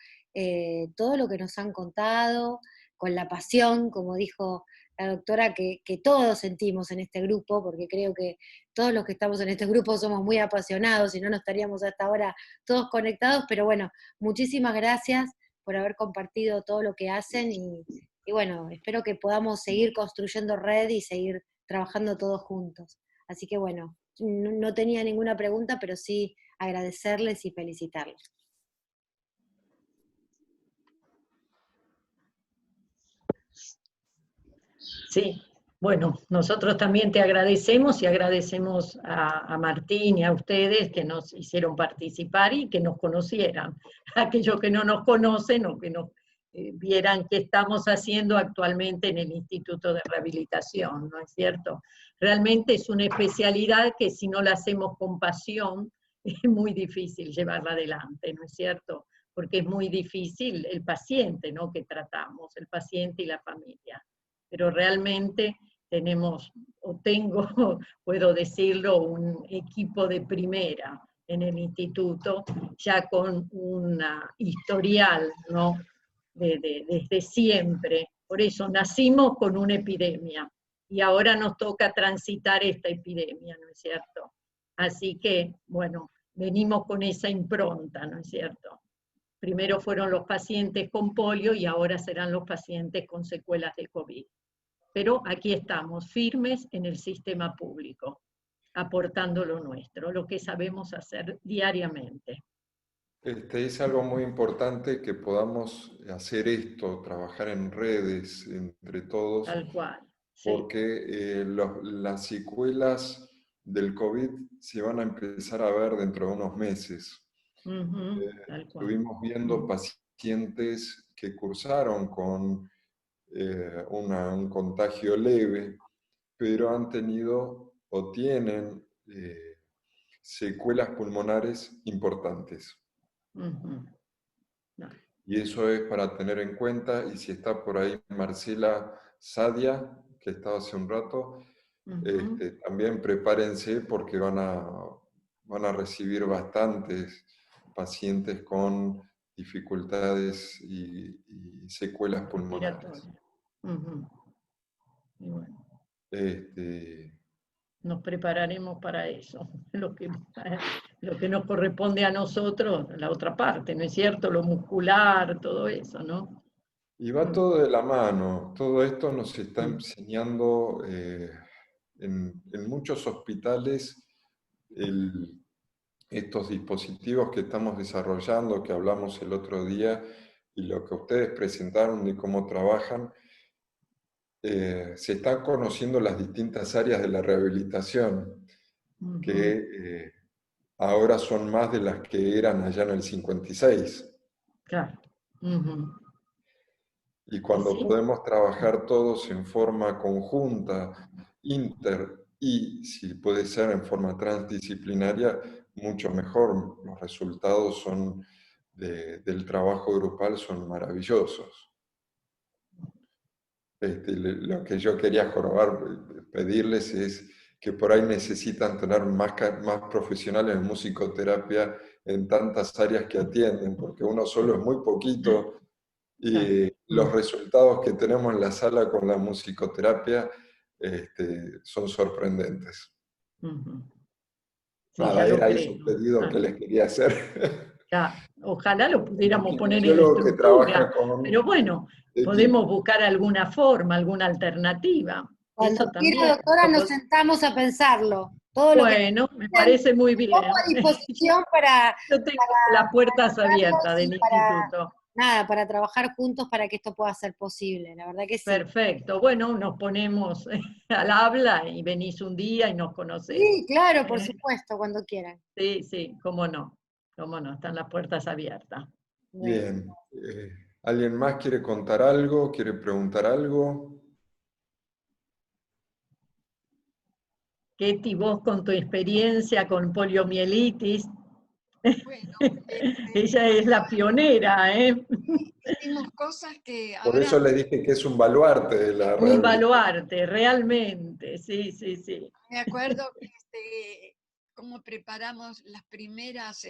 todo lo que nos han contado, con la pasión, como dijo la doctora, que todos sentimos en este grupo, porque creo que todos los que estamos en este grupo somos muy apasionados, y no estaríamos hasta ahora todos conectados, pero bueno, muchísimas gracias por haber compartido todo lo que hacen, y bueno, espero que podamos seguir construyendo red y seguir trabajando todos juntos. Así que bueno, no tenía ninguna pregunta, pero sí agradecerles y felicitarles. Sí, bueno, nosotros también te agradecemos y agradecemos a Martín y a ustedes que nos hicieron participar y que nos conocieran. Aquellos que no nos conocen o que nos vieran qué estamos haciendo actualmente en el Instituto de Rehabilitación, ¿no es cierto? Realmente es una especialidad que si no la hacemos con pasión es muy difícil llevarla adelante, ¿no es cierto? Porque es muy difícil el paciente, ¿no?, que tratamos, el paciente y la familia. Pero realmente tenemos, o tengo, puedo decirlo, un equipo de primera en el instituto, ya con un historial, ¿no?, desde siempre. Por eso nacimos con una epidemia, y ahora nos toca transitar esta epidemia, ¿no es cierto? Así que, bueno, venimos con esa impronta, ¿no es cierto? Primero fueron los pacientes con polio y ahora serán los pacientes con secuelas de COVID. Pero aquí estamos, firmes en el sistema público, aportando lo nuestro, lo que sabemos hacer diariamente. Es algo muy importante que podamos hacer esto, trabajar en redes entre todos. Tal cual. Sí. Porque las secuelas del COVID se van a empezar a ver dentro de unos meses. Tal cual. Estuvimos viendo pacientes que cursaron con un contagio leve, pero han tenido o tienen secuelas pulmonares importantes. Y eso es para tener en cuenta, y si está por ahí Marcela Sadia, que estaba hace un rato, también prepárense porque van a recibir bastantes pacientes con dificultades y secuelas pulmonares. Y bueno. nos prepararemos para eso, lo que nos corresponde a nosotros, la otra parte, ¿no es cierto? Lo muscular, todo eso, ¿no? Y va todo de la mano, todo esto nos está enseñando en muchos hospitales estos dispositivos que estamos desarrollando, que hablamos el otro día, y lo que ustedes presentaron de cómo trabajan, se están conociendo las distintas áreas de la rehabilitación, que ahora son más de las que eran allá en el 56. Claro. Y cuando podemos trabajar todos en forma conjunta, y si puede ser en forma transdisciplinaria, mucho mejor. Los resultados del trabajo grupal son maravillosos. Lo que yo quería pedirles es que por ahí necesitan tener más profesionales en musicoterapia en tantas áreas que atienden, porque uno solo es muy poquito. Y los resultados que tenemos en la sala con la musicoterapia son sorprendentes. Sí, Nada, ya era lo eso un creo. pedido que les quería hacer. Ya, ojalá lo pudiéramos Un poner en kinesiólogo que trabaja estructura, pero bueno, podemos buscar alguna forma, alguna alternativa. Cuando Eso quiera, también. doctora, nos sentamos a pensarlo. Todo lo que Bueno, me parece muy bien. pongo a disposición para... Yo tengo las puertas abiertas del instituto. Para trabajar juntos para que esto pueda ser posible, la verdad que sí. Perfecto, bueno, nos ponemos al habla y venís un día y nos conocemos. Sí, claro, por supuesto, cuando quieran. Sí, sí, cómo no, están las puertas abiertas. Bien, ¿alguien más quiere contar algo? ¿Quiere preguntar algo? Ketty, vos con tu experiencia con poliomielitis, bueno, ella es la pionera, ¿eh? hicimos cosas que Por ahora... eso le dije que es un baluarte de la Un baluarte, realmente, sí, sí, sí. Me acuerdo cómo preparamos las primeras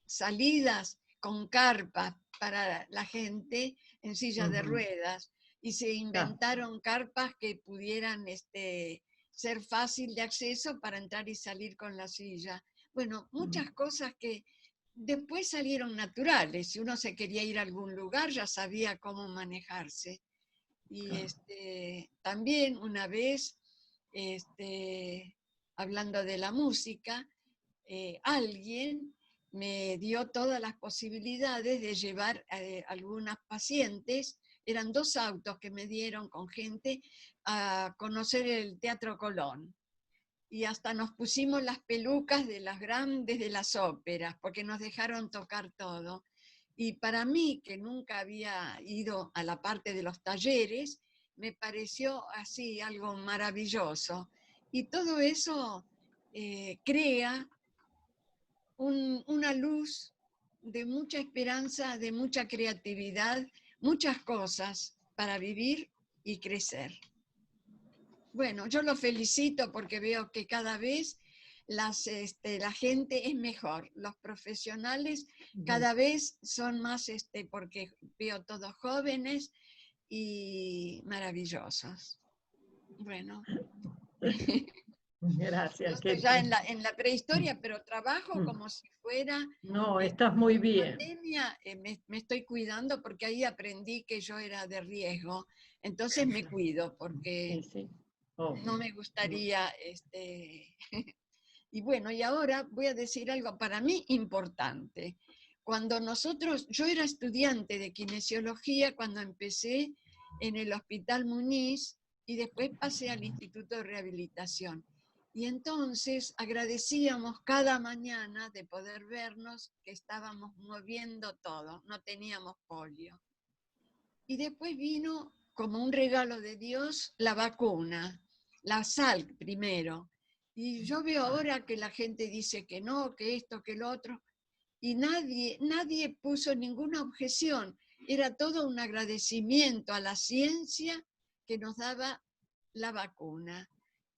salidas con carpas para la gente en silla de ruedas, y se inventaron carpas que pudieran ser fácil de acceso para entrar y salir con la silla. Bueno, muchas cosas que después salieron naturales. Si uno se quería ir a algún lugar, ya sabía cómo manejarse. Y también una vez, hablando de la música, alguien me dio todas las posibilidades de llevar a algunas pacientes, eran 2 autos que me dieron con gente, a conocer el Teatro Colón. Y hasta nos pusimos las pelucas de las grandes de las óperas, porque nos dejaron tocar todo. Y para mí, que nunca había ido a la parte de los talleres, me pareció así algo maravilloso. Y todo eso crea una luz de mucha esperanza, de mucha creatividad, muchas cosas para vivir y crecer. Bueno, yo lo felicito porque veo que cada vez la gente es mejor, los profesionales cada vez son más, porque veo todos jóvenes y maravillosos. Bueno. Gracias. Yo estoy ya en la prehistoria, pero trabajo como si fuera... No, estás muy bien. Pandemia, me estoy cuidando porque ahí aprendí que yo era de riesgo, entonces me cuido porque no me gustaría... Y bueno, y ahora voy a decir algo para mí importante. Cuando yo era estudiante de kinesiología cuando empecé en el Hospital Muniz y después pasé al Instituto de Rehabilitación. Y entonces agradecíamos cada mañana de poder vernos que estábamos moviendo todo, no teníamos polio. Y después vino como un regalo de Dios la vacuna, la sal primero. Y yo veo ahora que la gente dice que no, que esto, que lo otro, y nadie puso ninguna objeción. Era todo un agradecimiento a la ciencia que nos daba la vacuna.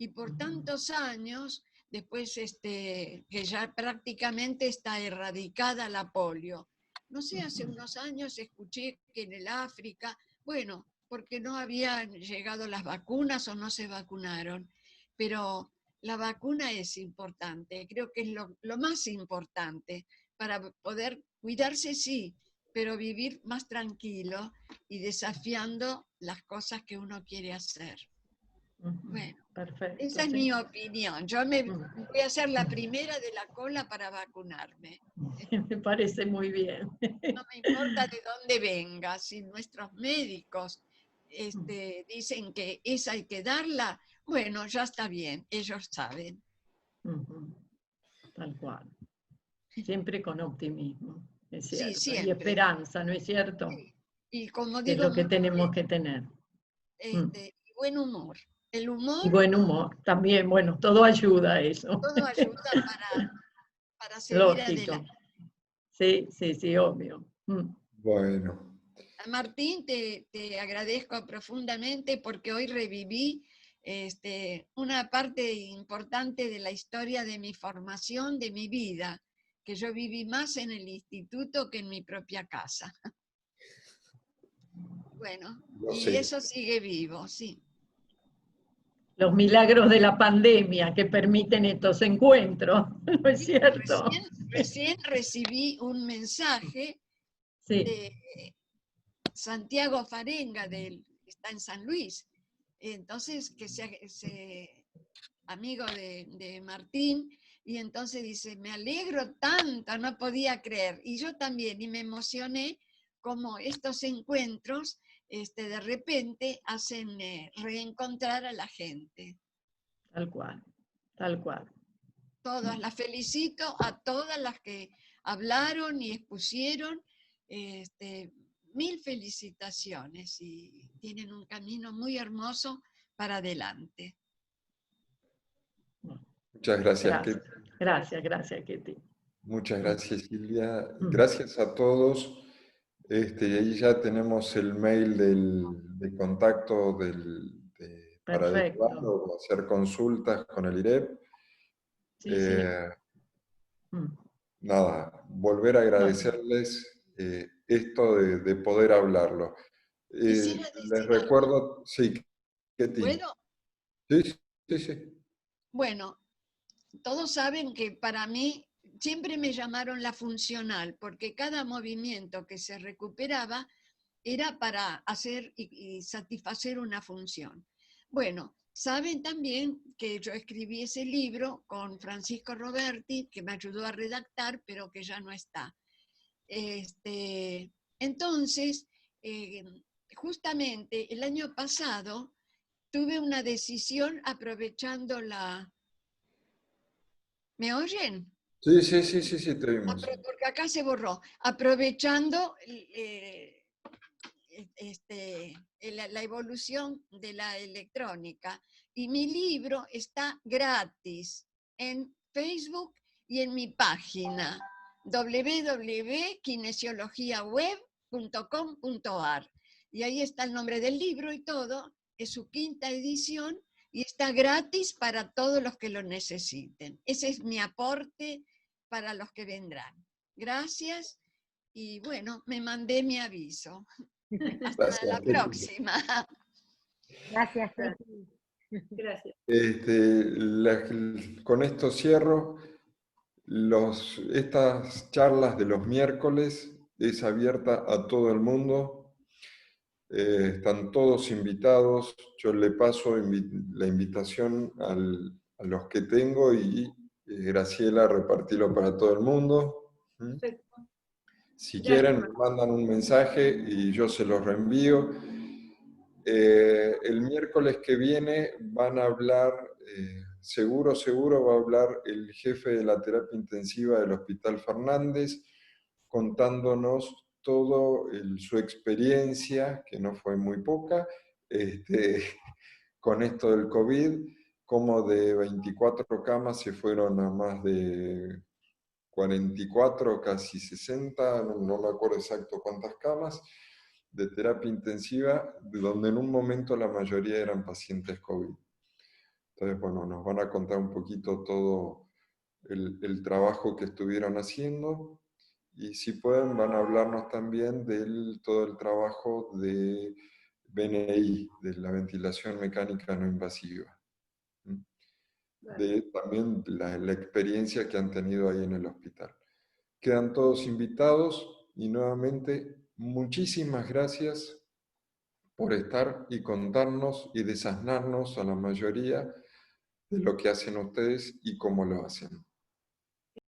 Y por tantos años, después que ya prácticamente está erradicada la polio. No sé, hace unos años escuché que en el África, bueno, porque no habían llegado las vacunas o no se vacunaron. Pero la vacuna es importante, creo que es lo más importante para poder cuidarse, sí, pero vivir más tranquilo y desafiando las cosas que uno quiere hacer. Bueno, perfecto, esa es sí. mi opinión. Yo voy a ser la primera de la cola para vacunarme. Me parece muy bien. No me importa de dónde venga, si nuestros médicos dicen que esa hay que darla, bueno, ya está bien, ellos saben. Tal cual. Siempre con optimismo, es Sí, cierto. siempre. Y esperanza, ¿no es cierto? Y como Que es digo, lo que tenemos que tener. y buen humor. El Y humor, buen humor, también, bueno, todo ayuda a eso. todo ayuda para seguir Lógico. adelante. Sí, sí, sí, obvio. Bueno. Martín, te agradezco profundamente porque hoy reviví una parte importante de la historia de mi formación, de mi vida, que yo viví más en el instituto que en mi propia casa. Bueno, y eso sigue vivo, sí. Los milagros de la pandemia que permiten estos encuentros, ¿no es cierto? Recién recibí un mensaje de Santiago Farenga, que está en San Luis, entonces que amigo de Martín, y entonces dice, me alegro tanto, no podía creer, y yo también, y me emocioné como estos encuentros de repente hacen reencontrar a la gente. Tal cual, tal cual. Todas, las felicito a todas las que hablaron y expusieron, mil felicitaciones y tienen un camino muy hermoso para adelante. Muchas gracias, Ketty. Gracias, Ketty. Muchas gracias, Silvia. Gracias a todos. Ahí ya tenemos el mail de contacto para derivar o hacer consultas con el IREP. Sí, sí. Nada, volver a agradecerles esto de poder hablarlo. Les recuerdo, sí, Ketty. ¿Puedo? Sí. Bueno, todos saben que para mí siempre me llamaron la funcional, porque cada movimiento que se recuperaba era para hacer y satisfacer una función. Bueno, saben también que yo escribí ese libro con Francisco Roberti, que me ayudó a redactar, pero que ya no está. Entonces, justamente el año pasado tuve una decisión aprovechando la... ¿Me oyen? Sí, te oímos. Porque acá se borró. Aprovechando la evolución de la electrónica. Y mi libro está gratis en Facebook y en mi página www.kinesiologiaweb.com.ar. Y ahí está el nombre del libro y todo. Es su 5ª edición y está gratis para todos los que lo necesiten. Ese es mi aporte para los que vendrán. Gracias y bueno, me mandé mi aviso. Hasta la próxima. Gracias. Gracias. Con esto cierro. Estas charlas de los miércoles es abierta a todo el mundo. Están todos invitados. Yo le paso la invitación a los que tengo y Graciela, repartilo para todo el mundo. Perfecto. Si quieren, me mandan un mensaje y yo se los reenvío. El miércoles que viene van a hablar, seguro va a hablar el jefe de la terapia intensiva del Hospital Fernández, contándonos todo su experiencia, que no fue muy poca, con esto del COVID, como de 24 camas se fueron a más de 44, casi 60, no me acuerdo exacto cuántas camas, de terapia intensiva, de donde en un momento la mayoría eran pacientes COVID. Entonces, bueno, nos van a contar un poquito todo el trabajo que estuvieron haciendo y si pueden van a hablarnos también de todo el trabajo de BNI, de la ventilación mecánica no invasiva. De también la experiencia que han tenido ahí en el hospital. Quedan todos invitados y nuevamente muchísimas gracias por estar y contarnos y desasnarnos a la mayoría de lo que hacen ustedes y cómo lo hacen.